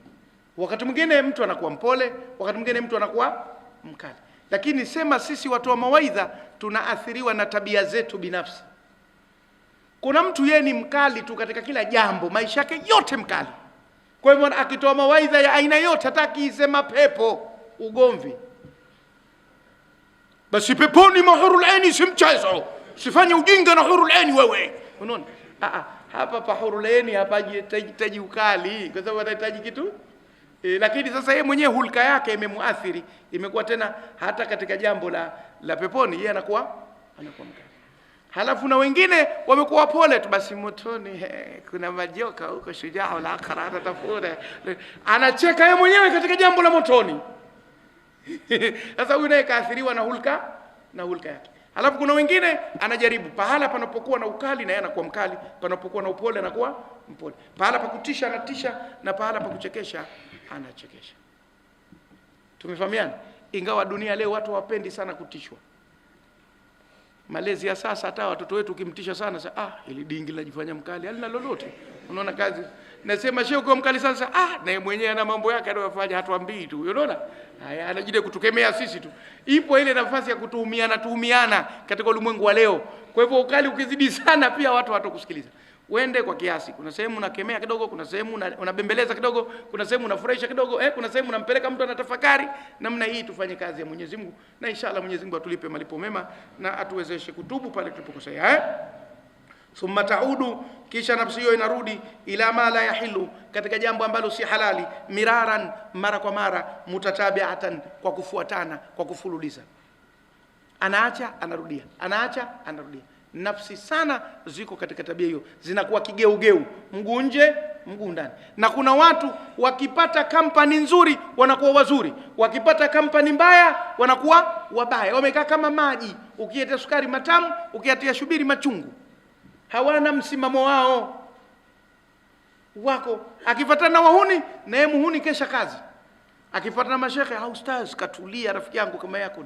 Wakati mwingine mtu anakuwa mpole, wakati mwingine mtu anakuwa mkali. Lakini sema sisi watu wa mawaidha tunaathiriwa na tabia zetu binafsi. Kuna mtu yeye ni mkali tu katika kila jambo, maisha yake yote mkali. Kwa hivyo akitoa mawaidha ya aina yote, hataki isema pepo, ugomvi. Basi peponi mahurul aini si mchezo, usifanye ujinga na hurul aini wewe. Unaona? Hapa pa hurul aini hapahitaji ukali, kwa sababu anahitaji kitu. Lakini sasa yeye mwenyewe hulka yake imemuathiri, imekuwa tena hata katika jambo la peponi yeye anakuwa mkali. Halafu na wengine wamekuwa pole tu, basi motoni kuna majoka huko, shujaa la akhira atafuna, anacheka yeye mwenyewe katika jambo la motoni. Sasa huyu naye kaathiriwa na hulka yake. Halafu kuna wengine anajaribu pahala panapokuwa na ukali na yeye anakuwa mkali, panapokuwa na upole anakuwa mpole, pahala pa kutisha anatisha, na pahala pa kuchekesha anachekesha. Tumefahamiana? Ingawa dunia leo watu hawapendi sana kutishwa. Malezi ya sasa, hata watoto wetu ukimtisha sana sasa, ili dingi linajifanya mkali, halina lolote. Unaona kazi. Nasema shehe uko mkali sasa, na yeye mwenyewe ana mambo yake anayofanya, hatuambii tu. Unaona? Haya, anajide kutukemea sisi tu. Ipo ile nafasi ya tuhumiana katika ulimwengu wa leo. Kwa hivyo ukali ukizidi sana pia watu hawatakusikiliza. Uende kwa kiasi. Kuna sehemu unakemea kidogo, kuna sehemu unabembeleza kidogo, kuna sehemu unafurahisha kidogo, kuna sehemu unampeleka mtu anatafakari. Namna hii tufanye kazi ya Mwenyezi Mungu, na inshallah Mwenyezi Mungu atulipe malipo mema na atuwezeshe kutubu pale tulipokosea. Thumma taudu, kisha nafsi hiyo inarudi ila ma la yahilu, katika jambo ambalo si halali, miraran, mara kwa mara, mutatabiatan, kwa kufuatana, kwa kufululiza. Anaacha anarudia, anaacha anarudia. Nafsi sana ziko katika tabia hiyo, zinakuwa kigeugeu, mguu nje mguu ndani. Na kuna watu wakipata kampani nzuri wanakuwa wazuri, wakipata kampani mbaya wanakuwa wabaya. Wamekaa kama maji, ukiatia sukari matamu, ukiatia shubiri machungu. Hawana msimamo wao. Wako akifuatana na wahuni, na yeye muhuni kesha kazi. Akifuatana na mashekhe, ustaz katulia rafiki yangu kama yako.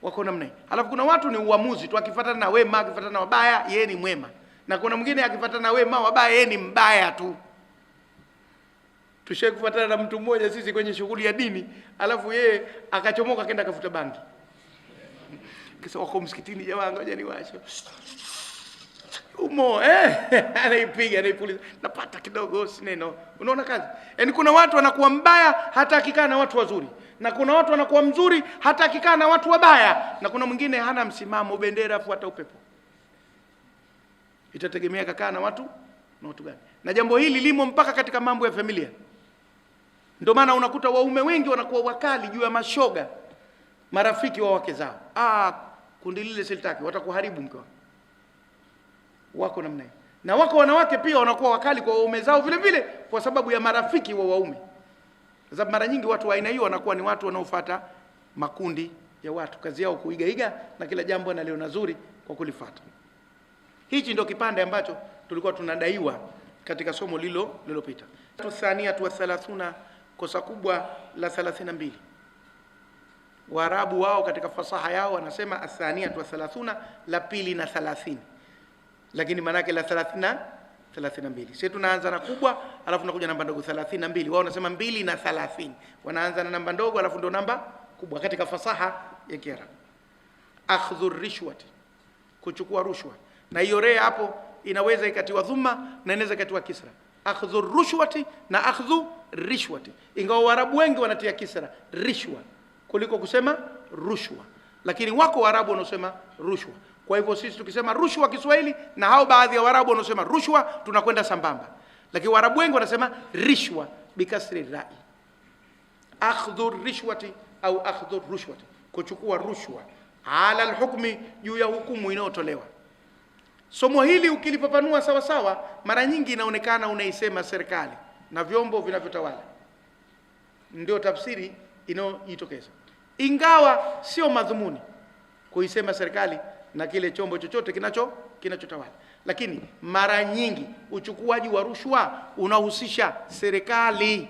Wako namna hii. Halafu kuna watu ni uamuzi tu, akifuatana na wema, akifuatana na wabaya, yeye ni mwema. Na kuna mwingine akifuatana na wema, wabaya, yeye ni mbaya tu. Kufuatana na mtu mmoja sisi kwenye shughuli ya dini, alafu yeye akachomoka akaenda akafuta bangi. Kisa wako msikitini, jamaa ngoja niwashe. Anaipiga, anaipuliza. Napata kidogo si neno. Unaona kazi? Yaani kuna watu wanakuwa mbaya hata akikaa na watu wazuri. Na kuna watu wanakuwa mzuri hata akikaa na watu wabaya. Na kuna mwingine hana msimamo, bendera afuata upepo. Itategemea kakaa na watu gani. Na jambo hili limo mpaka katika mambo ya familia. Ndio maana unakuta waume wengi wanakuwa wakali juu ya mashoga, marafiki wa wake zao. Kundi lile silitaki, watakuharibu mke wako. Wako namna hiyo. Na wako wanawake pia wanakuwa wakali kwa waume zao vile vile kwa sababu ya marafiki wa waume. Kwa sababu mara nyingi watu wa aina hiyo wanakuwa ni watu wanaofuata makundi ya watu, kazi yao kuigaiga na kila jambo na leo nzuri kwa kulifuata. Hichi ndio kipande ambacho tulikuwa tunadaiwa katika somo lililopita. Tuthaniyatu wa 30, kosa kubwa la 32. Waarabu wao katika fasaha yao wanasema athaniyatu wa 30, la pili na 30. Lakini maana yake la 32. Sisi tunaanza na kubwa alafu tunakuja namba ndogo 32. Wao wanasema 2 na 30. Wanaanza na namba ndogo alafu ndio namba kubwa katika fasaha ya Kiarabu. Akhdhu rishwati, kuchukua rushwa. Na hiyo rea hapo inaweza ikatiwa dhumma na inaweza ikatiwa kisra. Akhdhu rushwati na akhdhu rishwati. Ingawa Waarabu wengi wanatia kisra rishwa kuliko kusema rushwa. Lakini wako Waarabu wanaosema rushwa. Kwa hivyo sisi tukisema rushwa Kiswahili na hao baadhi ya Waarabu wanaosema rushwa tunakwenda sambamba. Lakini Waarabu wengi wanasema rishwa bikasri rai. Akhdhu rishwati au akhdhu rushwati, kuchukua rushwa ala alhukmi, juu ya hukumu inayotolewa. Somo hili ukilipapanua sawa sawa, mara nyingi inaonekana unaisema serikali na vyombo vinavyotawala. Ndio tafsiri inayojitokeza. Ingawa sio madhumuni kuisema serikali na kile chombo chochote kinachotawala. Lakini mara nyingi uchukuaji wa rushwa unahusisha serikali.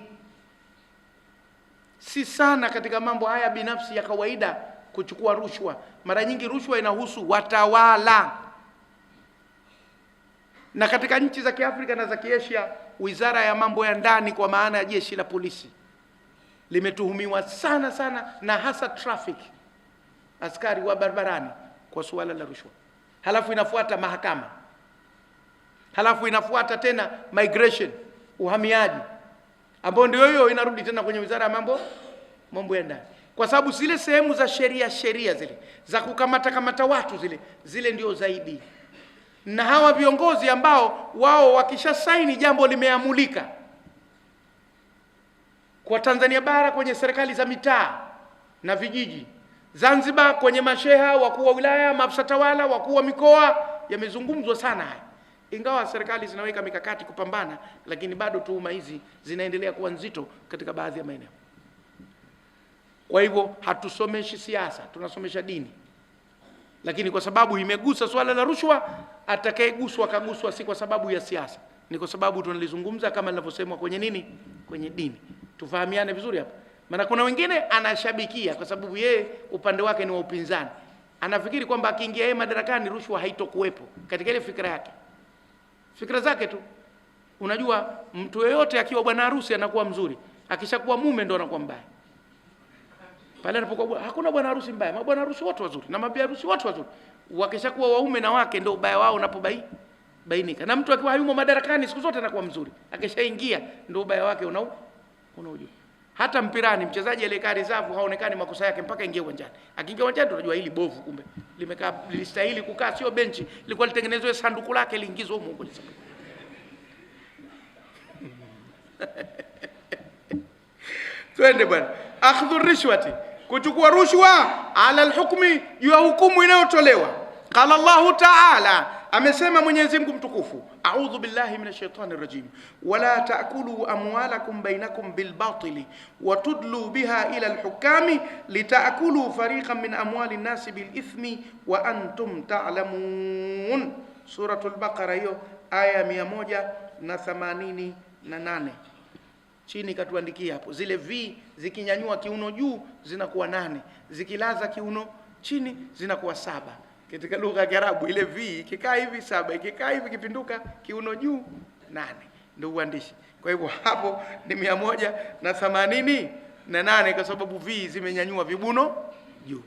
Si sana katika mambo haya binafsi ya kawaida kuchukua rushwa. Mara nyingi rushwa inahusu watawala. Na katika nchi za Kiafrika na za Kiasia, Wizara ya Mambo ya Ndani kwa maana ya jeshi la polisi limetuhumiwa sana na hasa traffic, askari wa barabarani, kwa suala la rushwa. Halafu inafuata mahakama. Halafu inafuata tena migration, uhamiaji, ambao ndio hiyo inarudi tena kwenye Wizara ya Mambo ya Ndani. Kwa sababu zile sehemu za sheria zile za kukamata watu zile ndio zaidi. Na hawa viongozi ambao wao wakisha saini jambo limeamulika kwa Tanzania bara kwenye serikali za mitaa na vijiji, Zanzibar kwenye masheha, wakuu wa wilaya, maafisa tawala, wakuu wa mikoa, yamezungumzwa sana haya. Ingawa serikali zinaweka mikakati kupambana, lakini bado tuhuma hizi zinaendelea kuwa nzito katika baadhi ya maeneo. Kwa hivyo hatusomeshi siasa, tunasomesha dini. Lakini kwa sababu imegusa swala la rushwa, atakayeguswa kaguswa si kwa sababu ya siasa, ni kwa sababu tunalizungumza kama linavyosemwa kwenye nini, kwenye dini. Tufahamiane vizuri hapa. Maana kuna wengine anashabikia kwa sababu yeye upande wake ni wa upinzani, anafikiri kwamba akiingia yeye madarakani rushwa haitokuwepo, katika ile fikra yake, fikra zake tu. Unajua mtu yeyote akiwa bwana harusi anakuwa mzuri, akishakuwa mume ndo anakuwa mbaya. Pale anapokuwa hakuna bwana harusi mbaya, mabwana harusi wote wazuri na mabi harusi wote wazuri. Wakishakuwa waume na wake ndio ubaya wao unapobainika. Na mtu akiwa hayumo madarakani siku zote anakuwa mzuri, akishaingia ndio ubaya wake unaojua. Hata mpirani mchezaji aliyekaa reserve haonekani makosa yake mpaka ingie uwanjani. Akiingia uwanjani tunajua hili bovu, kumbe limekaa, lilistahili kukaa sio benchi, lilikuwa litengenezwe sanduku lake liingizwe huko kwenye sanduku. Twende bwana. Akhdhu rishwati, kuchukua rushwa, ala alhukmi, juu ya hukumu inayotolewa. Qala Allahu ta'ala, amesema Mwenyezi Mungu mtukufu, a'udhu billahi minash shaitani rajim, wala ta'kulu amwalakum bainakum bil batili wa tudlu biha ila alhukami litakulu fariqan min amwali an-nasi bil ithmi wa antum ta'lamun. Suratul Baqara hiyo aya 188. Chini katuandikia hapo, zile v zikinyanyua kiuno juu zinakuwa 8, zikilaza kiuno chini zinakuwa 7. Katika lugha ya Kiarabu ile v ikikaa hivi 7, ikikaa hivi kipinduka kiuno juu 8, ndio uandishi. Kwa hivyo hapo ni 188 kwa sababu v zimenyanyua vibuno juu.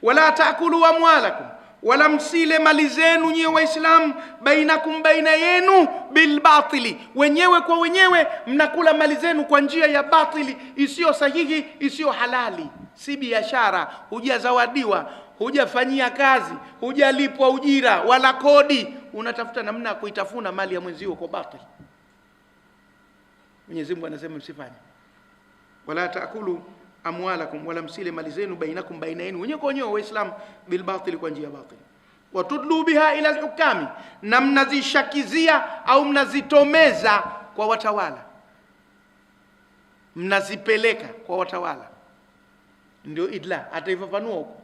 Wala taakulu amwalakum, wala msile mali zenu nyie Waislamu, bainakum, baina yenu, bil batili, wenyewe kwa wenyewe mnakula mali zenu kwa njia ya batili, isiyo sahihi, isiyo halali. Si biashara, hujazawadiwa, hujafanyia kazi, hujalipwa ujira wala kodi, unatafuta namna ya kuitafuna mali ya mwenzio kwa batili. Mwenyezi Mungu anasema msifanye. Wala taakulu amwalakum, wala msile mali zenu, bainakum, baina yenu, wenyewe kwa wenyewe Waislamu, bil batili, kwa njia ya batili. Wa tudlu biha ila alhukami, na mnazishakizia au mnazitomeza kwa watawala, mnazipeleka kwa watawala, ndio idla. Ataifafanua huko,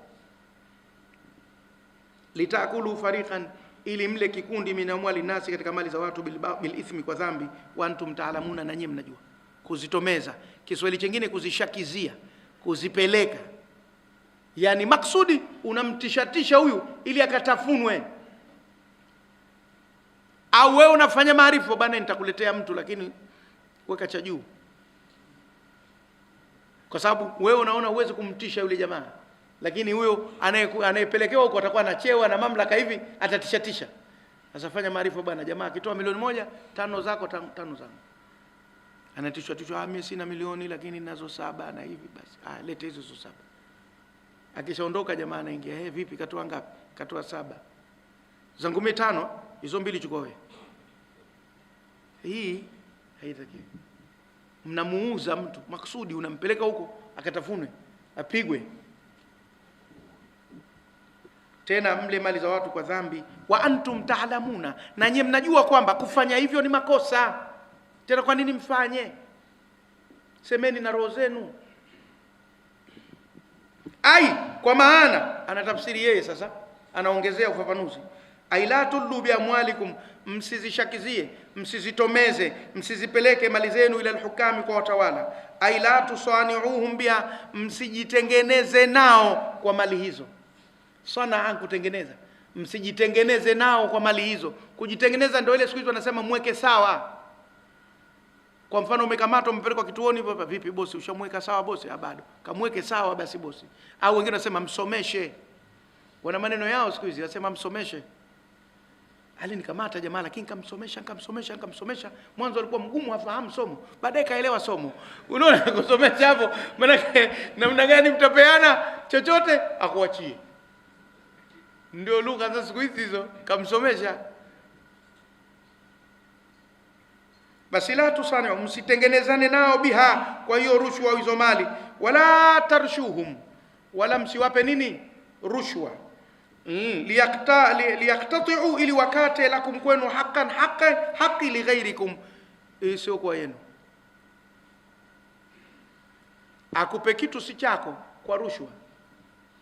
litakulu fariqan, ili mle kikundi, min amwali nasi, katika mali za watu, bil ithmi, kwa dhambi, wa antum taalamuna, na nyinyi mnajua. Kuzitomeza, Kiswahili kingine kuzishakizia, kuzipeleka. Yani maksudi unamtishatisha huyu ili akatafunwe, au wewe unafanya maarifa, bana nitakuletea mtu lakini weka cha juu, kwa sababu wewe unaona uweze kumtisha yule jamaa, lakini huyo anayepelekewa huko atakuwa na cheo na mamlaka hivi, atatishatisha. Sasa fanya maarifa bwana, jamaa akitoa milioni 1, 5 zako 5 zangu. Anatishwa, mimi sina milioni lakini ninazo 7 na hivi, basi lete hizo 7. Akishaondoka jamaa anaingia, vipi, katoa ngapi? Katoa 7. Zangu 5, hizo 2 chukua wewe. Hii haitaki. Mnamuuza mtu maksudi, unampeleka huko akatafunwe, apigwe. Tena mle mali za watu kwa dhambi, wa antum taalamuna, na nyinyi mnajua kwamba kufanya hivyo ni makosa. Tena kwa nini mfanye? Semeni na roho zenu. Ai, kwa maana anatafsiri yeye sasa, anaongezea ufafanuzi. Ai la tullu bi amwalikum, msizishakizie, msizitomeze, msizipeleke mali zenu ila alhukami, kwa watawala. Ai la tusaniuhum biha, msijitengeneze nao kwa mali hizo. Sana kutengeneza, msijitengeneze nao kwa mali hizo. Kujitengeneza ndio ile siku hizo wanasema mweke sawa. Kwa mfano umekamatwa, umepelekwa kituoni, vipi bosi, ushamweka sawa bosi? Bado. Kamweke sawa basi bosi. Au wengine wanasema msomeshe. Wana maneno yao siku hizi, wanasema msomeshe. Alinikamata jamaa lakini nikamsomesha. Mwanzo alikuwa mgumu, hafahamu somo, baadaye kaelewa somo. Unaona kusomesha hapo, maana namna gani mtapeana chochote akuachie. Ndio lugha za siku hizo, kamsomesha. Basi la tusani, msitengenezane nao biha, kwa hiyo rushwa hizo mali. Wala tarshuhum, wala msiwape nini? Rushwa. Liyaqtati'u, ili wakate, lakum, kwenu, haqi li ghairikum, sio kwa yenu. Akupe kitu si chako kwa rushwa,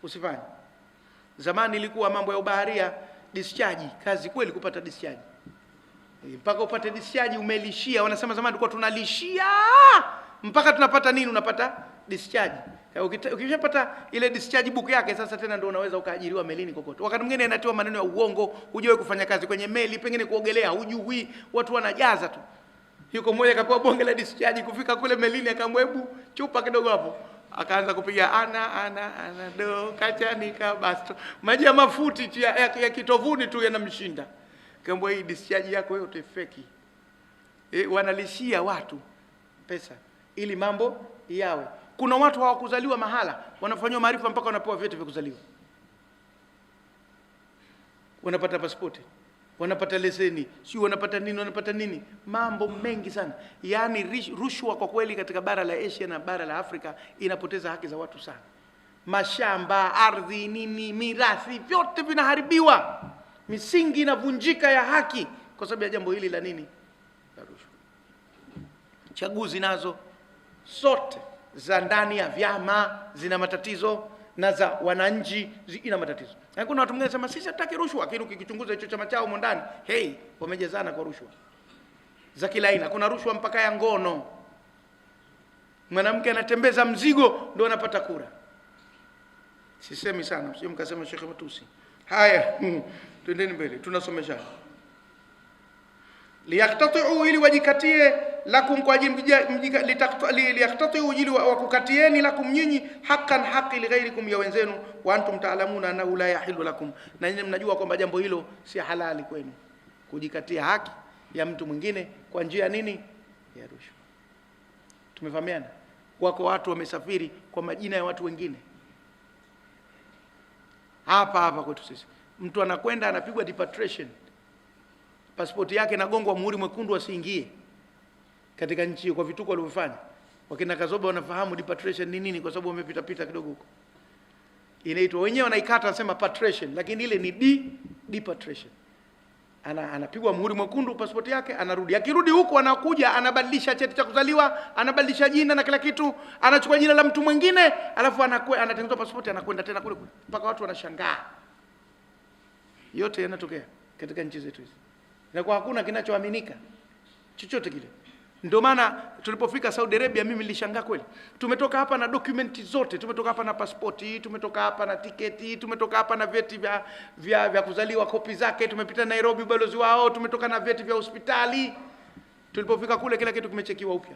usifanye. Zamani ilikuwa mambo ya ubaharia, discharge, kazi kweli kupata discharge. Mpaka upate discharge umelishia, wanasema zamani tulikuwa tunalishia mpaka tunapata nini? Unapata discharge. Ukishapata ile discharge book yake, sasa tena ndio unaweza ukaajiriwa melini kokote. Wakati mwingine inatiwa maneno ya uongo, hujui kufanya kazi kwenye meli, pengine kuogelea hujui, watu wanajaza tu. Yuko mmoja kapewa bonge la discharge, kufika kule melini akamwebu chupa kidogo hapo, akaanza kupiga ana do kachanika basto, maji ya mafuti ya kitovuni tu yanamshinda. Kaambia hii discharge yako yote feki. Wanalishia watu pesa ili mambo yawe. Kuna watu hawakuzaliwa mahala, wanafanywa maarifa mpaka wanapewa vyeti vya kuzaliwa, wanapata pasipoti, wanapata leseni, sio wanapata nini, mambo mengi sana. Yani rushwa kwa kweli katika bara la Asia na bara la Afrika inapoteza haki za watu sana. Mashamba, ardhi, nini, mirathi, vyote vinaharibiwa, misingi inavunjika ya haki kwa sababu ya jambo hili la nini? La rushwa. Chaguzi nazo zote za ndani ya vyama zina matatizo, na za wananchi ina matatizo. Na kuna watu wengine wanasema sisi hatutaki rushwa, lakini ukikichunguza hicho chama chao huko ndani, wamejazana kwa rushwa za kila aina. Kuna rushwa mpaka ya ngono, mwanamke anatembeza mzigo ndio anapata kura. Sisemi sana, msije mkasema Sheikh Matusi. Haya, twendeni mbele, tunasomeshana. Liyaktatu, ili wajikatie, lakum kwa ajili liyaktatu, ili wakukatieni, lakum nyinyi, haqqan haqi lighairikum, ya wenzenu, wa antum ta'lamuna annahu la yahillu lakum, na nyinyi mnajua kwamba jambo hilo si halali kwenu, kujikatia haki ya mtu mwingine kwa njia nini? Ya rushwa. Tumefahamiana? Wako watu wamesafiri kwa majina ya watu wengine hapa kwetu sisi. Mtu anakwenda anapigwa deportation, pasipoti yake inagongwa muhuri mwekundu asiingie katika nchi kwa vituko walivyofanya. Wakina Kazoba wanafahamu deportation ni nini, kwa sababu wamepita kidogo huko. Inaitwa, wenyewe wanaikata nasema patriation, lakini ile ni deportation. Anapigwa muhuri mwekundu pasipoti yake, anarudi. Akirudi huko anakuja anabadilisha cheti cha kuzaliwa, anabadilisha jina na kila kitu, anachukua jina la mtu mwingine, alafu anatengeneza pasipoti, anakwenda tena kule mpaka watu wanashangaa. Yote yanatokea katika nchi zetu hizi. Na kwa hakuna kinachoaminika chochote kile. Ndio maana tulipofika Saudi Arabia mimi nilishangaa kweli. Tumetoka hapa na dokumenti zote, tumetoka hapa na pasipoti, tumetoka hapa na tiketi, tumetoka hapa na vyeti vya kuzaliwa kopi zake, tumepita Nairobi balozi wao, tumetoka na vyeti vya hospitali. Tulipofika kule kila kitu kimechekiwa upya.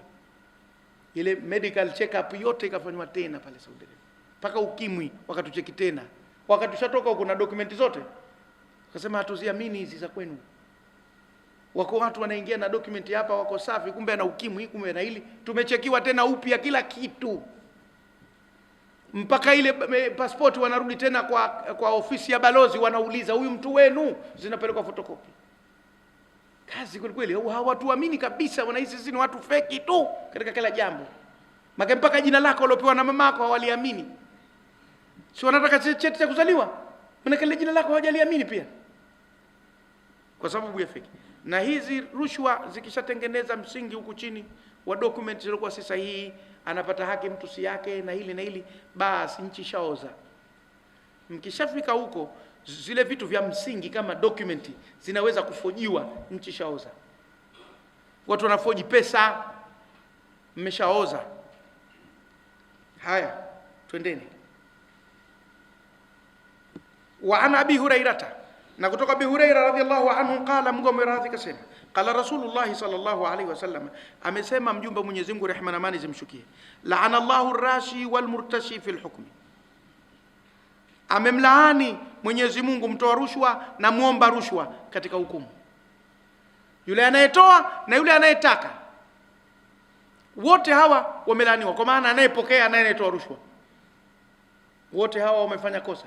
Ile medical check up yote ikafanywa tena pale Saudi Arabia. Paka ukimwi wakatucheki tena. Wakati tushatoka huko na dokumenti zote, akasema hatuziamini hizi za kwenu. Wako watu wanaingia na dokumenti hapa wako safi, kumbe ana ukimwi, kumbe na hili. Tumechekiwa tena upya kila kitu, mpaka ile pasipoti wanarudi tena kwa ofisi ya balozi, wanauliza huyu mtu wenu, zinapelekwa photocopy. Kazi kweli kweli, hawatuamini kabisa, wanahisi sisi ni watu feki tu katika kila jambo. Maka mpaka jina lako uliopewa na mamako hawaliamini. Si wanataka cheti cha kuzaliwa, maana kile jina lako hawajaliamini pia, kwa sababu ya feki. Na hizi rushwa zikishatengeneza msingi huku chini wa document zilizokuwa si sahihi, anapata haki mtu si yake na hili, basi nchi shaoza. Mkishafika huko, zile vitu vya msingi kama document zinaweza kufojiwa, nchi shaoza. Watu wanafoji pesa, mmeshaoza. Haya, twendeni. Wa ana Abi Hurairata, na kutoka Abi Huraira radhiyallahu anhu qala, mgombe radhi kasema, qala Rasulullah sallallahu alaihi wasallam, amesema mjumbe Mwenyezi Mungu rehema na amani zimshukie, la'ana Allahu ar-rashi wal murtashi fil hukmi, amemlaani Mwenyezi Mungu mtoa rushwa na muomba rushwa katika hukumu. Yule anayetoa na yule anayetaka, wote hawa wamelaaniwa, kwa maana anayepokea na anayetoa rushwa, wote hawa wamefanya kosa.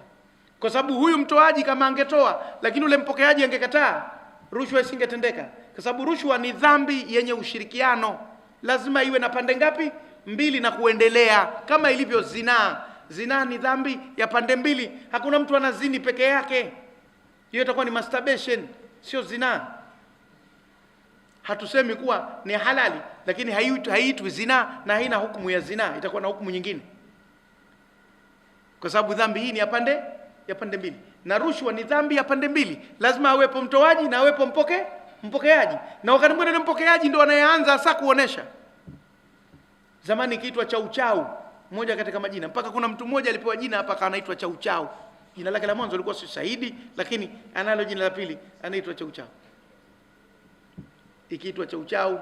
Kwa sababu huyu mtoaji kama angetoa, lakini ule mpokeaji angekataa, rushwa isingetendeka. Kwa sababu rushwa ni dhambi yenye ushirikiano, lazima iwe na pande ngapi? Mbili na kuendelea, kama ilivyo zinaa. Zinaa ni dhambi ya pande mbili, hakuna mtu anazini peke yake, hiyo itakuwa ni masturbation, sio zinaa. Hatusemi kuwa ni halali, lakini haiitwi zinaa na haina hukumu ya zinaa, itakuwa na hukumu nyingine. kwa sababu dhambi hii ni ya pande mbili, na rushwa ni dhambi ya pande mbili. Lazima awepo mtoaji na awepo mpokeaji, na wakati mwingine mpokeaji ndio anayeanza sasa kuonesha. Zamani kiitwa chau moja katika majina, mpaka kuna mtu mmoja alipewa jina hapa anaitwa chau. Jina lake la mwanzo lilikuwa si Saidi, lakini analo jina la pili anaitwa chau. Ikiitwa chau.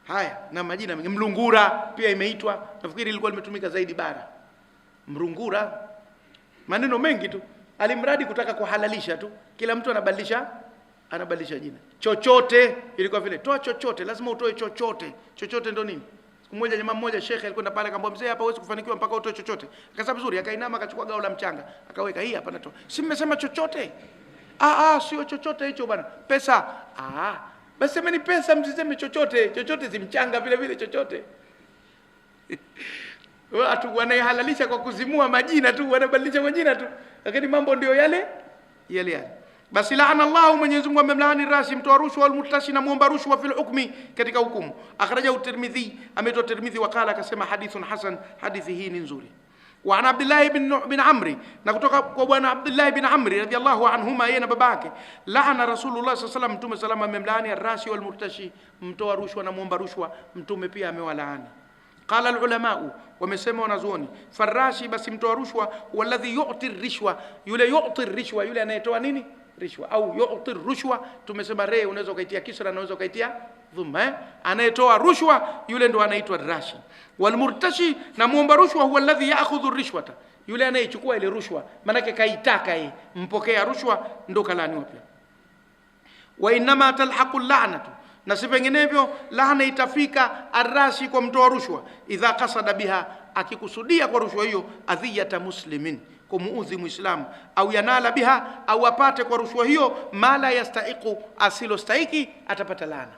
Haya, na majina mengi. Mlungura pia imeitwa, nafikiri ilikuwa limetumika zaidi bara. Mrungura, maneno mengi tu, alimradi kutaka kuhalalisha tu, kila mtu anabadilisha jina. Chochote ilikuwa vile, toa chochote, lazima utoe chochote. Chochote ndo nini? Siku moja jamaa mmoja shekhe alikwenda pale akamwambia, mzee, hapa huwezi kufanikiwa mpaka utoe chochote. Akasema vizuri, akainama akachukua gao la mchanga, akaweka, hii hapa natoa. Si mmesema chochote? Sio chochote hicho bwana. Pesa. Basi semeni pesa, msiseme chochote. Chochote si mchanga vile vile chochote. Watu wanahalalisha kwa kuzimua majina tu, wanabadilisha majina tu, lakini mambo ndio yale. Basi laana Allah, Mwenyezi Mungu amemlaani rashi, mtoa rushwa, almurtashi, na muomba rushwa, fil hukmi, katika hukumu. Akhrajahu Tirmidhi, ametoa Tirmidhi, wakala, akasema hadithun hasan, hadithi hii ni nzuri. Wa an Abdullah bin Amri, na kutoka kwa bwana Abdullah bin Amri radhiyallahu anhuma, yeye na babake, laana Rasulullah sallallahu alaihi wasallam, Mtume salama amemlaani rashi wal murtashi, mtoa rushwa na muomba rushwa, Mtume pia amewalaani. Qala al-ulama, wamesema wanazuoni, farashi, basi mtoa rushwa, walladhi yu'ti rishwa, yule yu'ti rishwa, yule anayetoa nini? Rishwa, au yu'ti rushwa. Tumesema unaweza ukaitia kisra, unaweza ukaitia dhamma. Anayetoa rushwa yule ndo anaitwa rashi. Wal murtashi, na muomba rushwa, huwa alladhi ya'khudhu rishwata, yule anayechukua ile rushwa, manake kaitaka yeye, mpokea rushwa ndo kalaniwa pia. Wa inma talhaqu la'natu, na si penginevyo laana itafika arashi kwa mtoa rushwa, idha qasada biha, akikusudia kwa rushwa hiyo, adhiyata muslimin, kumuudhi muislamu, au yanala biha, au apate kwa rushwa hiyo mala yastaiqu, asilostahiki, atapata laana.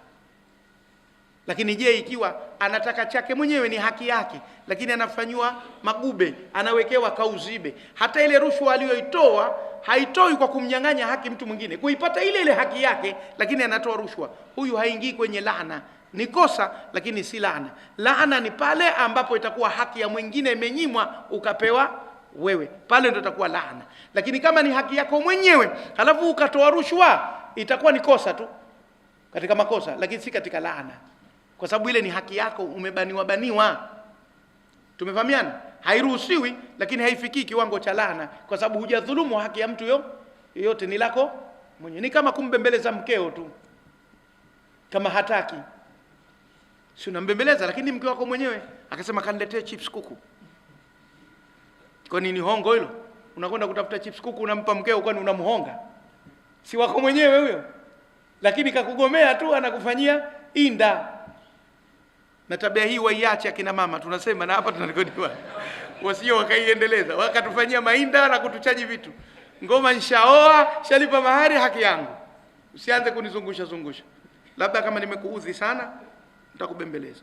Lakini je, ikiwa anataka chake mwenyewe, ni haki yake, lakini anafanywa magube, anawekewa kauzibe, hata ile rushwa aliyoitoa haitoi kwa kumnyang'anya haki mtu mwingine, kuipata ile haki yake, lakini anatoa rushwa, huyu haingii kwenye laana. Ni kosa lakini si laana. Laana ni pale ambapo itakuwa haki ya mwingine imenyimwa ukapewa wewe, pale ndio itakuwa laana. Lakini kama ni haki yako mwenyewe halafu ukatoa rushwa, itakuwa ni kosa tu, katika makosa, lakini si katika laana, kwa sababu ile ni haki yako, umebaniwa. Tumefahamiana? Hairuhusiwi, lakini haifikii kiwango cha laana, kwa sababu hujadhulumu haki ya mtu yote, ni lako mwenyewe. Ni kama kumbembeleza mkeo tu, kama hataki, si unambembeleza, lakini mke wako mwenyewe akasema kaniletee chips kuku. Kwa nini hongo hilo? Unakwenda kutafuta chips kuku unampa mkeo, kwani unamhonga? Si wako mwenyewe huyo, lakini kakugomea tu, anakufanyia inda. Na tabia hii waiache akina mama, tunasema na hapa tunarekodiwa, wasio wakaiendeleza, wakatufanyia mainda na kutuchaji vitu. Ngoma nishaoa, shalipa mahari, haki yangu. Usianze kunizungusha, labda kama nimekuudhi sana nitakubembeleza.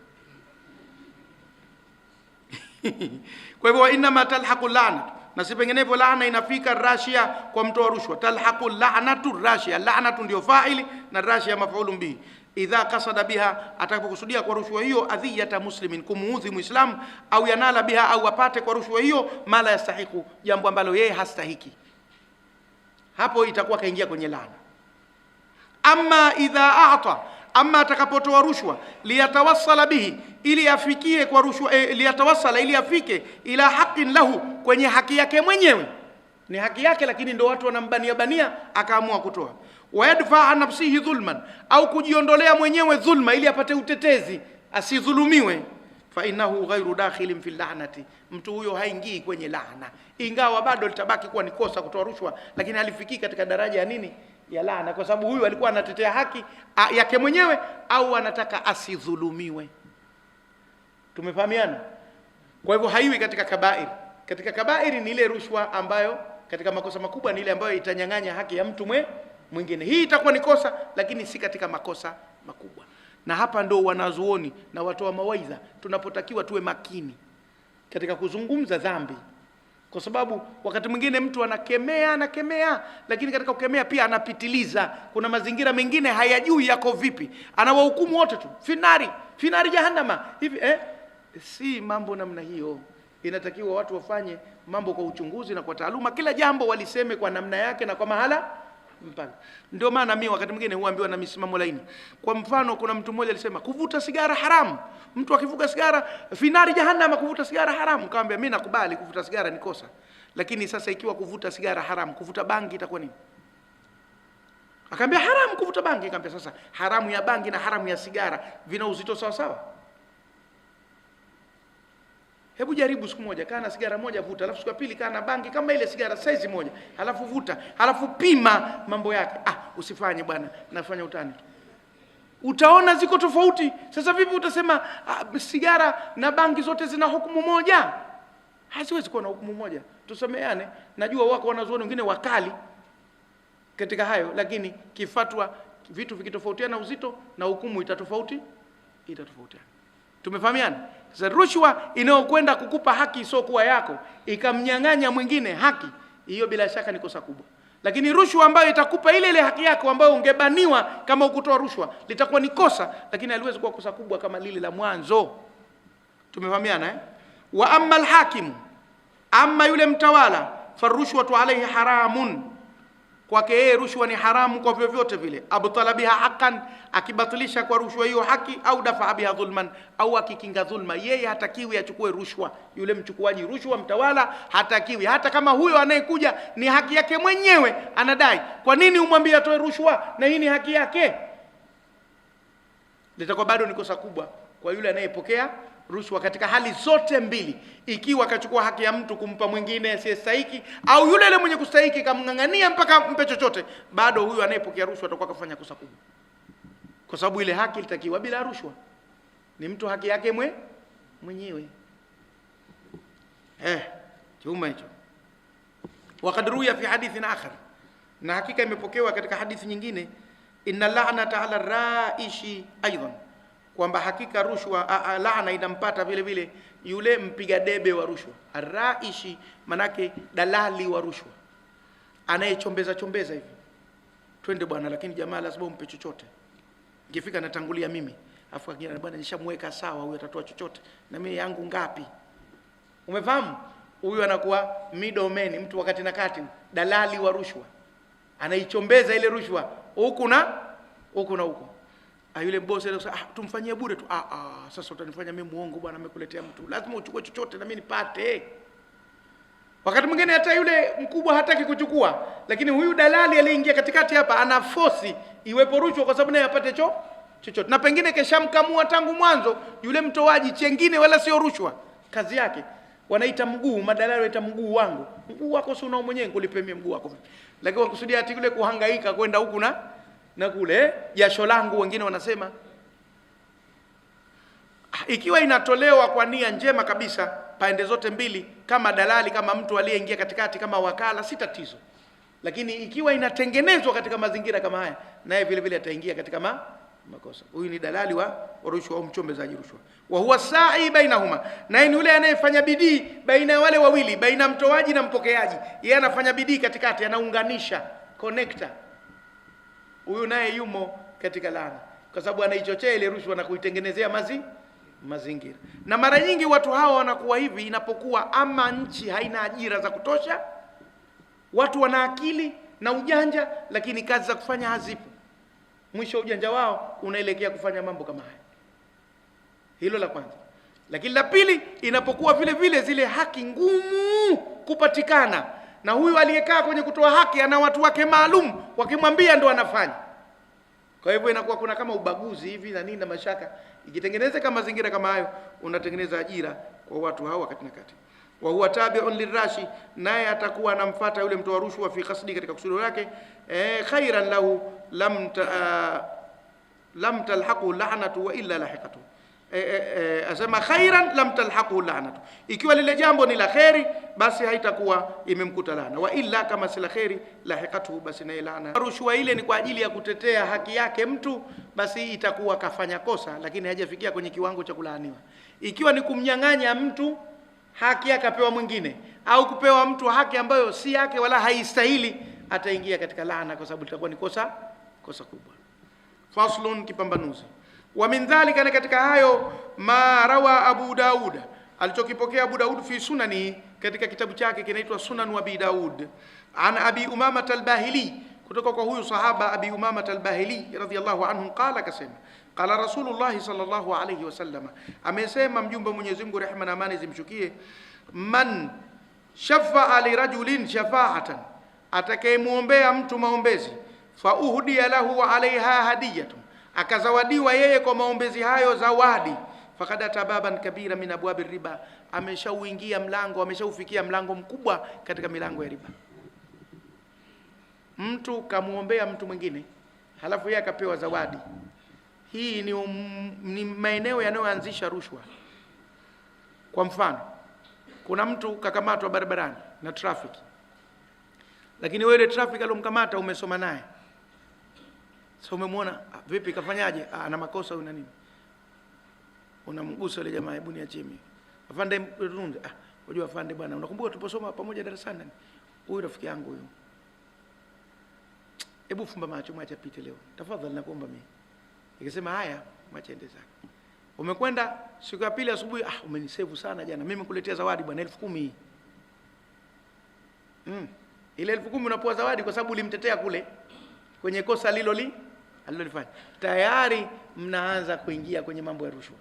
Kwa hivyo inma talhaqu la'natu, na si penginepo laana inafika rashia kwa mtoa rushwa. Talhaqu la'natu rashia, la'natu ndio fa'ili na rashia maf'ulun bihi. Idha qasada biha, atakapokusudia kwa rushwa hiyo, adhiyata muslimin, kumuudhi muislamu, au yanala biha, au apate kwa rushwa hiyo mala yastahiqu, jambo ambalo yeye hastahiki, hapo itakuwa kaingia kwenye laana. Amma idha a'ta, amma atakapotoa rushwa, liyatawassala bihi, ili afikie kwa rushwa, liyatawassala, ili afike ila haqqin lahu, kwenye haki yake mwenyewe, ni haki yake, lakini ndio watu wanambania akaamua kutoa. Wayadfa an nafsihi dhulman, au kujiondolea mwenyewe dhulma ili apate utetezi, asidhulumiwe. Fa innahu ghairu dakhilin fil la'nati, mtu huyo haingii kwenye laana, ingawa bado litabaki kuwa ni kosa kutoa rushwa, lakini halifikii katika daraja ya nini, ya laana, kwa sababu huyu alikuwa anatetea haki yake mwenyewe, au anataka asidhulumiwe. Tumefahamiana? Kwa hivyo haiwi katika kabair. Katika kabairi ni ile rushwa ambayo, katika makosa makubwa ni ile ambayo itanyang'anya haki ya mtu mwingine. Hii itakuwa ni kosa, lakini si katika makosa makubwa. Na hapa ndo wanazuoni na watoa mawaidha tunapotakiwa tuwe makini katika kuzungumza dhambi, kwa sababu wakati mwingine mtu anakemea, lakini katika kukemea pia anapitiliza. Kuna mazingira mengine hayajui yako vipi, anawahukumu wote tu finari jahannama hivi. Si mambo namna hiyo. Inatakiwa watu wafanye mambo kwa uchunguzi na kwa taaluma, kila jambo waliseme kwa namna yake na kwa mahala mpaka. Ndio maana mimi wakati mwingine huambiwa na misimamo laini. Kwa mfano, kuna mtu mmoja alisema kuvuta sigara haramu, mtu akivuta sigara finari jahannam, kuvuta sigara haramu. Nikamwambia mimi nakubali kuvuta sigara ni kosa, lakini sasa ikiwa kuvuta sigara haramu, kuvuta bangi itakuwa nini? Akaambia haramu kuvuta bangi. Nikamwambia sasa haramu ya bangi na haramu ya sigara vina uzito sawa sawa? Hebu jaribu siku moja, kana sigara moja vuta, alafu siku ya pili kana bangi kama ile sigara size moja, alafu vuta, alafu pima mambo yake. Usifanye bwana, nafanya utani. Utaona ziko tofauti. Sasa vipi utasema sigara na bangi zote zina hukumu moja? Haziwezi kuwa na hukumu moja. Tusameane, najua wako wanazuoni wengine wakali katika hayo, lakini kifatwa vitu vikitofautiana uzito na hukumu itatofautiana. Tumefahamiana? Sasa rushwa inayokwenda kukupa haki sio kuwa yako, ikamnyang'anya mwingine haki, hiyo bila shaka ni kosa kubwa. Lakini rushwa ambayo itakupa ile ile haki yako ambayo ungebaniwa kama ukutoa rushwa, litakuwa ni kosa, lakini haliwezi kuwa kosa kubwa kama lile la mwanzo. Tumefahamiana Wa amma alhakimu, amma yule mtawala, farushwatu alayhi haramun, kwake yeye rushwa ni haramu kwa vyovyote vile. Abtala biha haqqan, akibatilisha kwa rushwa hiyo haki, au dafa biha dhulman, au akikinga dhulma. Yeye hatakiwi achukue rushwa, yule mchukuaji rushwa mtawala hatakiwi, hata kama huyo anayekuja ni haki yake mwenyewe anadai. Kwa nini umwambie atoe rushwa na hii ni haki yake? Litakuwa bado ni kosa kubwa kwa yule anayepokea rushwa katika hali zote mbili. Ikiwa akachukua haki ya mtu kumpa mwingine asiyestahiki, au yule yule mwenye kustahiki kamng'ang'ania mpaka mpe chochote, bado huyu anayepokea rushwa atakuwa kafanya kosa kubwa, kwa sababu ile haki ilitakiwa bila rushwa, ni mtu haki yake mwenyewe. Chuma hicho. Waqad ruya fi hadithin akhar, na hakika imepokewa katika hadithi nyingine, inna la'nata 'ala ar-ra'ishi aidan, kwamba hakika rushwa laana inampata vile vile yule mpiga debe wa rushwa. Ar-raishi manake dalali wa rushwa, anayechombeza hivi, twende bwana, lakini jamaa lazima umpe chochote. Ikifika natangulia mimi, afu akija bwana nishamweka sawa, huyu atatoa chochote na mimi yangu ngapi? Umefahamu? Huyu anakuwa middleman, mtu wakati na kati, dalali wa rushwa, anaichombeza ile rushwa huku na huko. Yule bosi anasema tumfanyie bure tu. Sasa utanifanya mimi muongo bwana, amekuletea mtu, lazima uchukue chochote na mimi nipate. Wakati mwingine hata yule mkubwa hataki kuchukua, lakini huyu dalali aliyeingia katikati hapa ana force iwepo rushwa kwa sababu naye apate chochote. Na pengine keshamkamua tangu mwanzo yule mtoaji chengine, wala sio rushwa, kazi yake wanaita mguu, madalali wanaita mguu wangu. Mguu wako si unao mwenyewe, kulipe mimi mguu wako. Lakini wakusudia ati yule kuhangaika kwenda huku na kule, jasho langu wengine wanasema. Ikiwa inatolewa kwa nia njema kabisa pande zote mbili, kama dalali, kama mtu aliyeingia katikati, kama wakala, si tatizo. Lakini ikiwa inatengenezwa katika mazingira kama haya, naye vile vile ataingia katika makosa. Huyu ni dalali wa rushwa au mchombezaji rushwa. Wa huwa sa'i bainahuma, naye ni yule anayefanya bidii baina ya wale wawili, baina mtoaji na mpokeaji. Yeye anafanya bidii katikati, anaunganisha, connector. Huyu naye yumo katika laana, kwa sababu anaichochea ile rushwa na kuitengenezea mazingira. Na mara nyingi watu hawa wanakuwa hivi inapokuwa ama nchi haina ajira za kutosha, watu wana akili na ujanja, lakini kazi za kufanya hazipo. Mwisho ujanja wao unaelekea kufanya mambo kama haya. Hilo la kwanza. Lakini la pili, inapokuwa vile vile zile haki ngumu kupatikana, na huyu aliyekaa kwenye kutoa haki ana watu wake maalum, wakimwambia ndo anafanya. Kwa hivyo inakuwa kuna kama ubaguzi hivi na nini na mashaka. Ikitengeneza kama mazingira kama hayo, unatengeneza ajira kwa watu hao wakati na kati. Wa huwa tabi'un lirashi, naye atakuwa anamfuata yule mtoa rushwa fi qasdi, katika kusudio lake. Khairan lahu lam talhaqu la'natu wa illa lahiqatu. Asema khairan lam talhaqu la'natu, ikiwa lile jambo ni la khairi basi haitakuwa imemkuta laana, wa illa kama si la khairi lahiqatu, basi na laana. Rushwa ile ni kwa ajili ya kutetea haki yake mtu, basi itakuwa kafanya kosa, lakini hajafikia kwenye kiwango cha kulaaniwa. Ikiwa ni kumnyang'anya mtu haki yake apewa mwingine, au kupewa mtu haki ambayo si yake wala haistahili, ataingia katika laana, kwa sababu litakuwa ni kosa kubwa. Faslun, kipambanuzi. Wa min dhalika, na katika hayo, ma rawa Abu Daud, alichokipokea Abu Daud fi sunani, katika kitabu chake kinaitwa Sunan wa Abi Daud, an Abi Umama al-Bahili, kutoka kwa huyu sahaba Abi Umama al-Bahili radhiyallahu anhu, qala, kasema qala Rasulullah sallallahu alayhi wasallam, amesema mjumbe Mwenyezi Mungu, rehema na amani zimshukie, man shafa'a li rajulin shafa'atan, atakayemuombea mtu maombezi, fa uhdiya lahu alaiha hadiyatun, akazawadiwa yeye kwa maombezi hayo zawadi, faqad atababan kabira min abwabi riba, ameshauingia mlango, ameshaufikia mlango mkubwa katika milango ya riba. Mtu kamuombea mtu mwingine halafu yeye akapewa zawadi. Hii ni maeneo yanayoanzisha rushwa. Kwa mfano, kuna mtu kakamatwa barabarani na traffic, lakini wewe ile traffic alomkamata umesoma naye. Sasa umemwona, vipi kafanyaje? Ana makosa huyu na nini? Unamgusa ile jamaa, hebu niachie mimi. Afande tunde. Unajua afande bwana, unakumbuka tuliposoma pamoja darasani? Huyu rafiki yangu huyu. Hebu fumba macho, mwache apite leo. Tafadhali nakuomba mimi. Nikasema haya, mwache ende zake. Umekwenda siku ya pili asubuhi, umenisevu sana jana. Mimi nikuletea zawadi bwana 10,000. Ile 10,000 unapoa zawadi kwa sababu ulimtetea kule kwenye kosa alilolifanya. Tayari mnaanza kuingia kwenye mambo ya rushwa.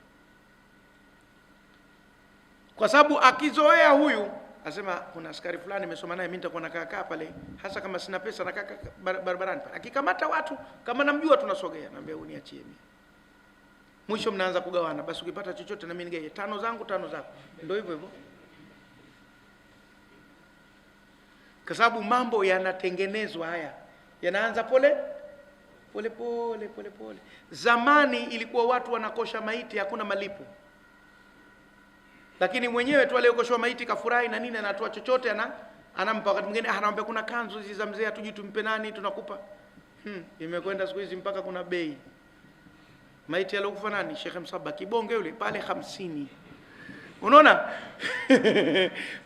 Kwa sababu akizoea huyu, asema kuna askari fulani nimesoma naye, mimi nitakuwa nakaa pale, hasa kama sina pesa nakaa barabarani pale. Akikamata watu kama namjua tunasogea, naambia uniachie mimi. Mwisho mnaanza kugawana, basi ukipata chochote na mimi nigaie, 5 zangu 5 zako. Ndio hivyo hivyo. Kwa sababu mambo yanatengenezwa haya, yanaanza pole pole. Zamani ilikuwa watu wanakosha maiti hakuna malipo, lakini mwenyewe tu aliyekoshwa maiti kafurahi na nini, anatoa chochote anampa. Wakati mwingine anamwambia kuna kanzu hizi za mzee, hatujui tumpe nani, tunakupa. Imekwenda siku hizi mpaka kuna bei. Maiti aliyokufa nani? Sheikh Msaba Kibonge yule, pale 50. Unaona?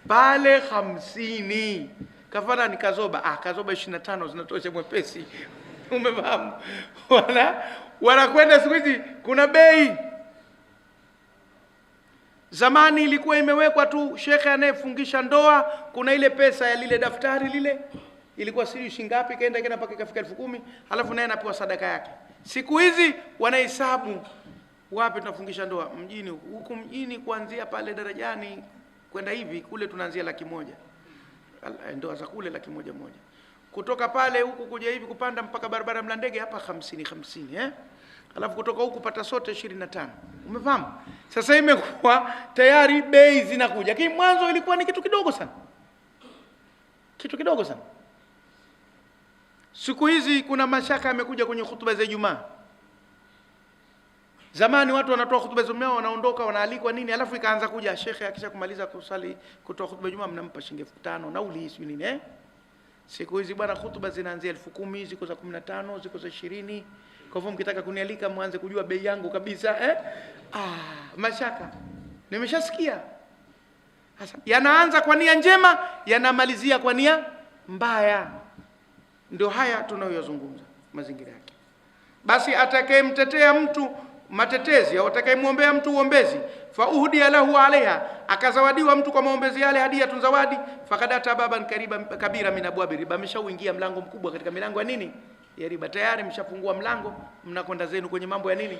Pale 50. Kafara ni Kazoba. Kazoba 25 zinatosha mwepesi. Umefahamu? Wanakwenda siku hizi kuna bei. Zamani ilikuwa imewekwa tu shekhe anayefungisha ndoa, kuna ile pesa ya lile daftari lile, ilikuwa shilingi ngapi, kaenda mpaka ikafika 10,000, halafu naye anapewa sadaka yake. Siku hizi wanahesabu, wapi tunafungisha ndoa? Mjini huku, mjini kuanzia pale darajani kwenda hivi, kule tunaanzia 100,000. Ndoa za kule 100,000. Kutoka pale huku kuja hivi kupanda mpaka barabara Mlandege hapa 50 Alafu kutoka huku pata sote 25. Umefahamu? Sasa imekuwa tayari bei zinakuja. Lakini mwanzo ilikuwa ni kitu kidogo sana. Kitu kidogo sana. Siku hizi kuna mashaka yamekuja kwenye hutuba za Ijumaa. Zamani watu wanatoa hutuba za Ijumaa, wanaondoka, wanaalikwa nini, alafu ikaanza kuja shekhe akisha kumaliza kusali kutoa hutuba ya Ijumaa mnampa shilingi 5,000 nauli hizo nini Siku hizi bwana hutuba zinaanzia 10,000, ziko za 15, ziko za 20. Kwa hivyo mkitaka kunialika mwanze kujua bei yangu kabisa mashaka. Nimeshasikia. Sasa yanaanza kwa nia njema, yanamalizia kwa nia mbaya. Ndio haya tunayozungumza mazingira yake. Basi atakayemtetea mtu matetezi au atakayemuombea mtu uombezi, fa uhdiya lahu alaiha, akazawadiwa mtu kwa maombezi yale hadiyatun zawadi, faqad atababan kabira min abwabi riba, ameshauingia mlango mkubwa katika milango ya nini? Ya riba. Tayari mshafungua mlango, mnakwenda zenu kwenye mambo ya nini?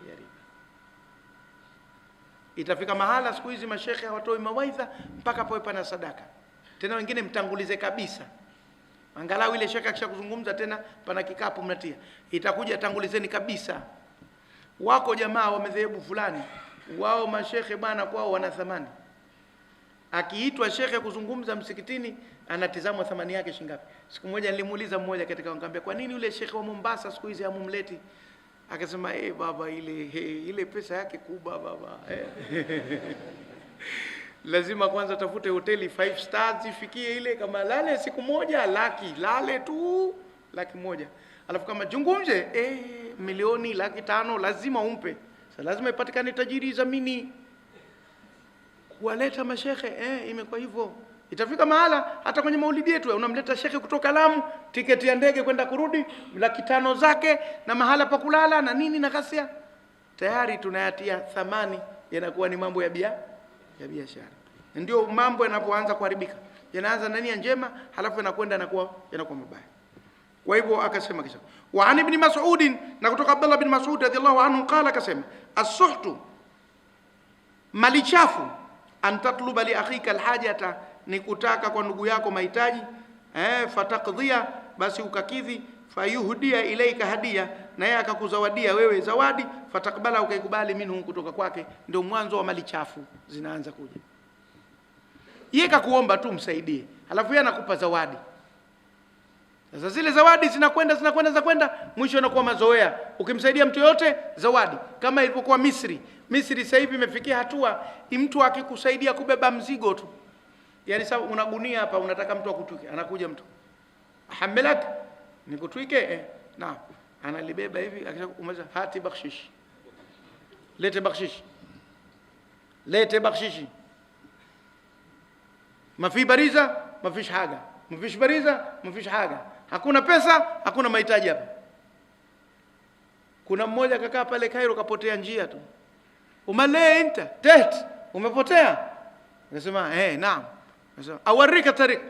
Ya riba. Itafika mahala siku hizi mashekhe hawatoi mawaidha mpaka pawe pana sadaka. Tena wengine mtangulize kabisa. Angalau ile shekhe akishakuzungumza tena pana kikapu mnatia. Itakuja tangulizeni kabisa. Wako jamaa wa madhehebu fulani, wao mashekhe bwana kwao wana thamani. Akiitwa shekhe kuzungumza msikitini, anatizamwa thamani yake shingapi. Siku moja nilimuuliza mmoja katika, nikamwambia kwa nini yule shekhe wa Mombasa siku hizi hamumleti? Akasema baba, ile pesa yake kubwa baba. Lazima kwanza tafute hoteli 5 stars ifikie ile, kama lale siku moja lale tu 1,00,000. Alafu kama jungumze milioni 500,000 lazima umpe. Sasa lazima ipatikane tajiri zamini kuwaleta mashekhe. Imekuwa hivyo. Itafika mahala hata kwenye maulidi yetu unamleta shekhe kutoka Lamu, tiketi ya ndege kwenda kurudi 500,000 zake na mahala pa kulala na nini na ghasia. Tayari tunayatia thamani, yanakuwa ni mambo ya biashara. Ndio mambo yanapoanza kuharibika, yanaanza na nia njema, halafu yanakwenda yanakuwa mabaya. Kwa hivyo akasema kisha, wa an ibn Mas'ud, na kutoka Abdullah bin Mas'ud radhiyallahu anhu qala, akasema as-suhtu, mali chafu, an tatluba li akhika alhajata, ni kutaka kwa ndugu yako mahitaji, fataqdhiya, basi ukakidhi, fayuhdia ilaika hadia, na yeye akakuzawadia wewe zawadi, fatakbala, ukaikubali, minhu, kutoka kwake. Ndio mwanzo wa mali chafu zinaanza kuja. Yeye kakuomba tu msaidie, halafu yeye anakupa zawadi. Sasa zile zawadi zinakwenda, mwisho inakuwa mazoea. Ukimsaidia mtu yote zawadi, kama ilipokuwa Misri. Sasa hivi imefikia hatua mtu akikusaidia kubeba mzigo tu, yani sasa unagunia hapa, unataka mtu akutwike, anakuja mtu, ahamelak, nikutwike, na analibeba hivi, akishakumaliza, hati bakshish, lete bakshishi, mafi bariza, mafish haga, mafish bariza, mafish haga, hakuna pesa, hakuna mahitaji hapa. Kuna mmoja kakaa pale Cairo, kapotea njia tu. Umale inta tet, umepotea? Akasema naam. Akasema awarika tariq,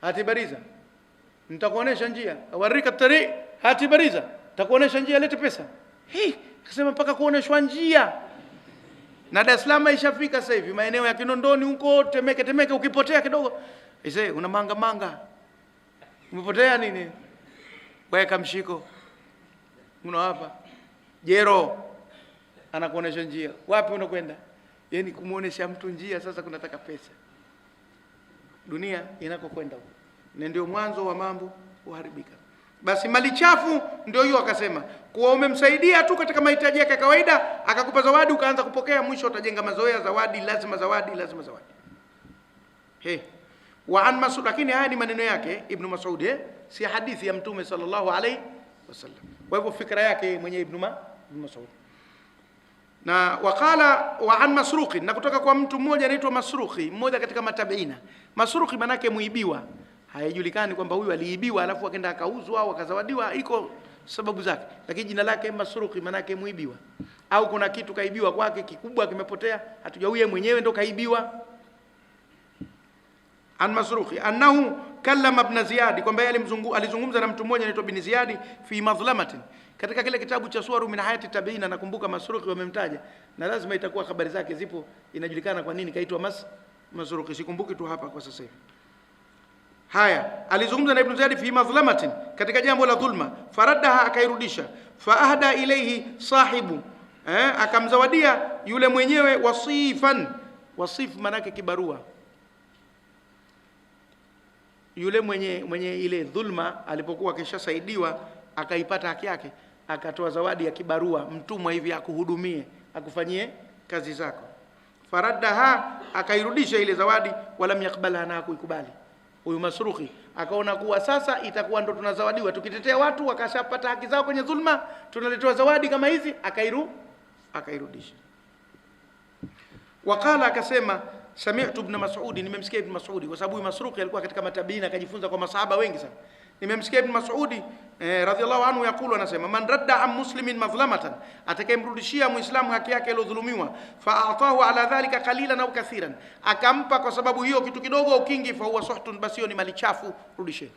hati bariza, nitakuonesha njia. Awarika tariq, hati bariza, nitakuonesha njia, lete pesa. Akasema mpaka kuoneshwa njia. Na Dar es Salaam ishafika sasa hivi, maeneo ya Kinondoni huko, Temeke, ukipotea kidogo, una manga. Umepotea nini? Weka mshiko. Una hapa. Jero anakuonesha njia. Wapi unakwenda? Yaani kumuonesha mtu njia sasa kunataka pesa. Dunia inakokwenda huko. Na ndio mwanzo wa mambo kuharibika. Basi mali chafu ndio hiyo, akasema kuwa umemsaidia tu katika mahitaji yake kawaida, akakupa zawadi, ukaanza kupokea, mwisho utajenga mazoea, zawadi, lazima zawadi. Wa an Mas'ud, lakini haya ni maneno yake Ibn Mas'ud, si hadithi ya Mtume sallallahu alaihi wasallam. Kwa hivyo fikra yake mwenye Ibn Mas'ud. Na wakala wa an Masruqi, na kutoka kwa mtu mmoja anaitwa Masruqi, mmoja katika matabiina. Masruqi manake muibiwa, haijulikani kwamba huyu aliibiwa alafu akaenda akauzwa au akazawadiwa, iko sababu zake, lakini jina lake Masruqi manake muibiwa, au kuna kitu kaibiwa kwake kikubwa kimepotea, hatujauye mwenyewe ndo kaibiwa. An Masruqi annahu kallama ibn Ziyad, kwamba yeye alizungumza na mtu mmoja anaitwa ibn Ziyad fi madhlamatin, katika kile kitabu cha Suwaru min Hayati Tabiina. Nakumbuka Masruqi wamemtaja, na lazima itakuwa habari zake zipo, inajulikana kwa nini kaitwa Masruqi, sikumbuki tu hapa kwa sasa hivi. Haya, alizungumza na ibn Ziyad fi madhlamatin, katika jambo la dhulma, faraddaha, akairudisha, fa ahda ilayhi sahibu, akamzawadia yule mwenyewe, wasifan, wasif manake kibarua. Yule mwenye ile dhulma alipokuwa akishasaidiwa akaipata haki yake, akatoa zawadi ya kibarua, mtumwa hivi akuhudumie, akufanyie kazi zako. Faraddaha, akairudisha ile zawadi, wala yakbalha, na kuikubali. Huyu Masruqi akaona kuwa sasa itakuwa ndo tunazawadiwa, tukitetea watu wakashapata haki zao kwenye dhulma, tunaletewa zawadi kama hizi, akairudisha. Wakala, akasema sami'tu ibn Mas'ud, nimemsikia ibn Mas'ud, kwa sababu Masruqi alikuwa katika matabiina, akajifunza kwa masahaba wengi sana. Nimemsikia ibn Mas'ud radhiyallahu anhu yakulu, anasema man radda an muslimin madhlamatan, atakayemrudishia muislamu haki yake iliyodhulumiwa, fa atahu ala dhalika qalilan au kathiran, akampa kwa sababu hiyo kitu kidogo au kingi, fa huwa suhtun, basi hiyo ni mali chafu, rudishe.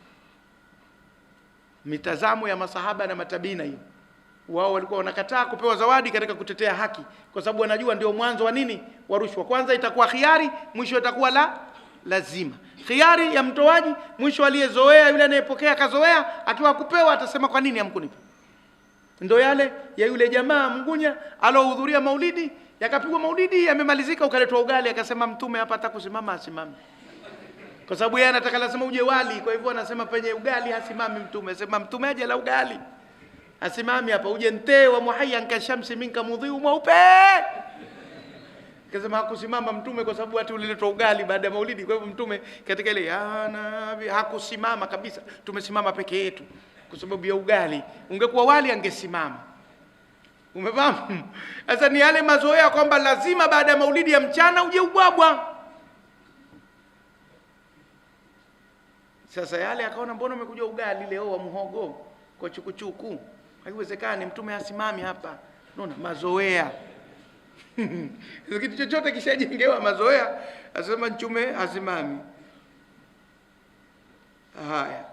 Mitazamo ya masahaba na matabiina hiyo, wao walikuwa wanakataa kupewa zawadi katika kutetea haki, kwa sababu wanajua ndio mwanzo wa nini, wa rushwa. Kwanza itakuwa khiari, mwisho itakuwa lazima. Khiari ya mtoaji, mwisho aliyezoea, yule anayepokea kazoea, akiwa kupewa atasema kwa nini hamkunipa. Ndio yale ya yule jamaa Mgunya alohudhuria maulidi, yakapigwa maulidi, yamemalizika, ukaletwa ugali, akasema Mtume hapa atakusimama, asimame, kwa sababu yeye anataka lazima uje wali. Kwa hivyo anasema penye ugali hasimami Mtume, sema Mtume aje la ugali, asimami hapa, uje nte wa muhayyan kashamsi minka mudhiu mweupe. Kasema hakusimama Mtume kwa sababu ati uliletwa ugali baada ya maulidi. Kwa hivyo Mtume katika ile ya nabii hakusimama kabisa, tumesimama peke yetu kwa sababu ya ugali. Ungekuwa wali angesimama. Umefahamu? Sasa ni yale mazoea kwamba lazima baada ya maulidi ya mchana uje ubwabwa. Sasa yale akaona mbona umekuja ugali leo wa muhogo kwa chukuchuku, haiwezekani, Mtume asimami hapa. Unaona mazoea. Kitu chochote kishajengewa mazoea, asema Mtume hasimami. Haya,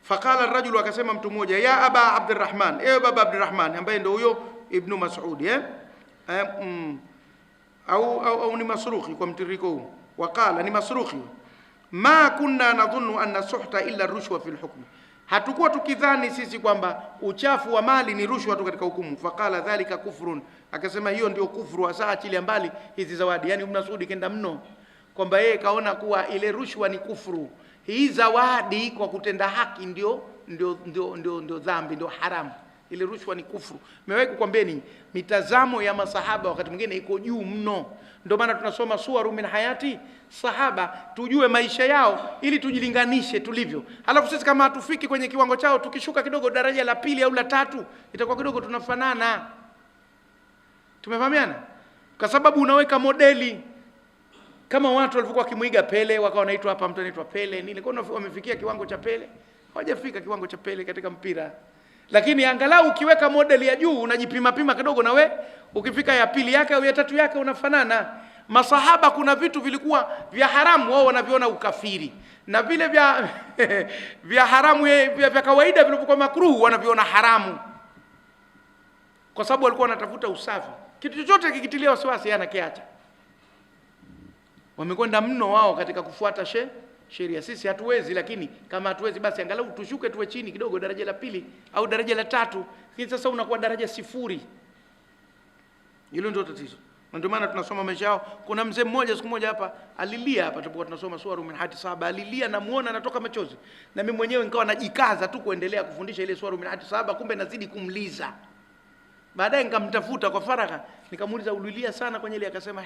faqala ar-rajul, akasema mtu mmoja, ya aba Abdurrahman, ewe baba Abdurrahman, ambaye ndio huyo Ibn Mas'ud au ni Masrukhi kwa mtiriko huu. Waqala, ni Masrukhi, ma kunna nadhunnu anna suhta illa rushwa fil hukm, hatukuwa tukidhani sisi kwamba uchafu wa mali ni rushwa tu katika hukumu. Faqala dhalika kufrun, akasema hiyo ndio kufuru, hasa achilia mbali hizi zawadi. Yani Ibn Mas'ud kenda mno kwamba yeye kaona kuwa ile rushwa ni kufuru, hii zawadi kwa kutenda haki ndio dhambi, ndio haramu. Ile rushwa ni kufuru. Mewahi kukwambieni mitazamo ya masahaba wakati mwingine iko juu mno. Ndio maana tunasoma suwaru min hayati sahaba, tujue maisha yao ili tujilinganishe tulivyo. Halafu sisi kama hatufiki kwenye kiwango chao, tukishuka kidogo daraja la pili au la tatu, itakuwa kidogo tunafanana. Tumefahamiana? Kwa sababu unaweka modeli. Kama watu walivyokuwa kimuiga Pele, wakawa wanaitwa hapa mtu anaitwa Pele nini, kwa nini wamefikia kiwango cha Pele? Hawajafika kiwango cha Pele katika mpira. Lakini angalau ukiweka modeli ya juu, unajipima pima kidogo, na we ukifika ya pili yake au ya tatu yake unafanana. Masahaba kuna vitu vilikuwa vya haramu, wao wanaviona ukafiri, na vile vya haramu vya kawaida vilivyokuwa makruhu wanaviona haramu, kwa sababu walikuwa wanatafuta usafi. Kitu chochote kikitilia wasiwasi anakiacha. Wamekwenda mno wao katika kufuata sheria. Sisi hatuwezi, lakini kama hatuwezi basi angalau tushuke tuwe chini kidogo, daraja la pili au daraja la tatu. Lakini sasa unakuwa daraja sifuri. Hilo ndio tatizo. Ndio maana tunasoma maisha yao. Kuna mzee mmoja siku moja hapa alilia hapa tulipokuwa tunasoma suwaru min hayati sahaba, alilia, namuona anatoka machozi. Na mimi mwenyewe nikawa najikaza tu kuendelea kufundisha ile suwaru min hayati sahaba, kumbe nazidi kumliza. Baadaye nikamtafuta kwa faragha, nikamuuliza ulilia sana kwenye ile, akasema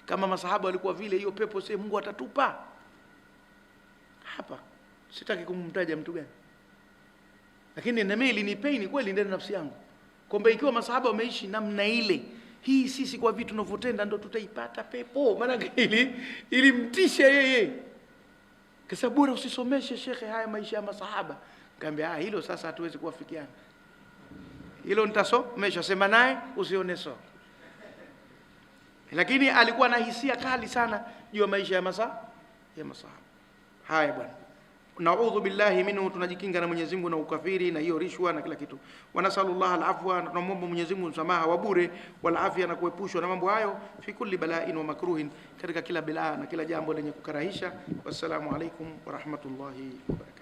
kama masahaba walikuwa vile, hiyo pepo sasa Mungu atatupa. Hapa sitaki kumtaja mtu gani, lakini na mimi ilinipeni kweli ndani nafsi yangu kwamba ikiwa masahaba wameishi namna ile, hii sisi kwa vitu tunavyotenda ndo tutaipata pepo. Maana ili mtishe yeye, kwa sababu bora usisomeshe shekhe haya maisha ya masahaba. Nikamwambia hilo sasa hatuwezi kuwafikiana, hilo nitasomesha, sema naye usione so. Lakini alikuwa na hisia kali sana juu ya maisha ya masahaba. Haya bwana, naudhu billahi minhu, tunajikinga na Mwenyezi Mungu na ukafiri na hiyo rishwa na kila kitu. Wa nasallallahu alafwa, na tunamwomba Mwenyezi Mungu msamaha wa bure, wal afya, na kuepushwa na mambo hayo, fi kulli bala'in wa makruhin, katika kila balaa na kila jambo lenye kukarahisha. Wassalamu alaikum wa rahmatullahi wa barakatuh.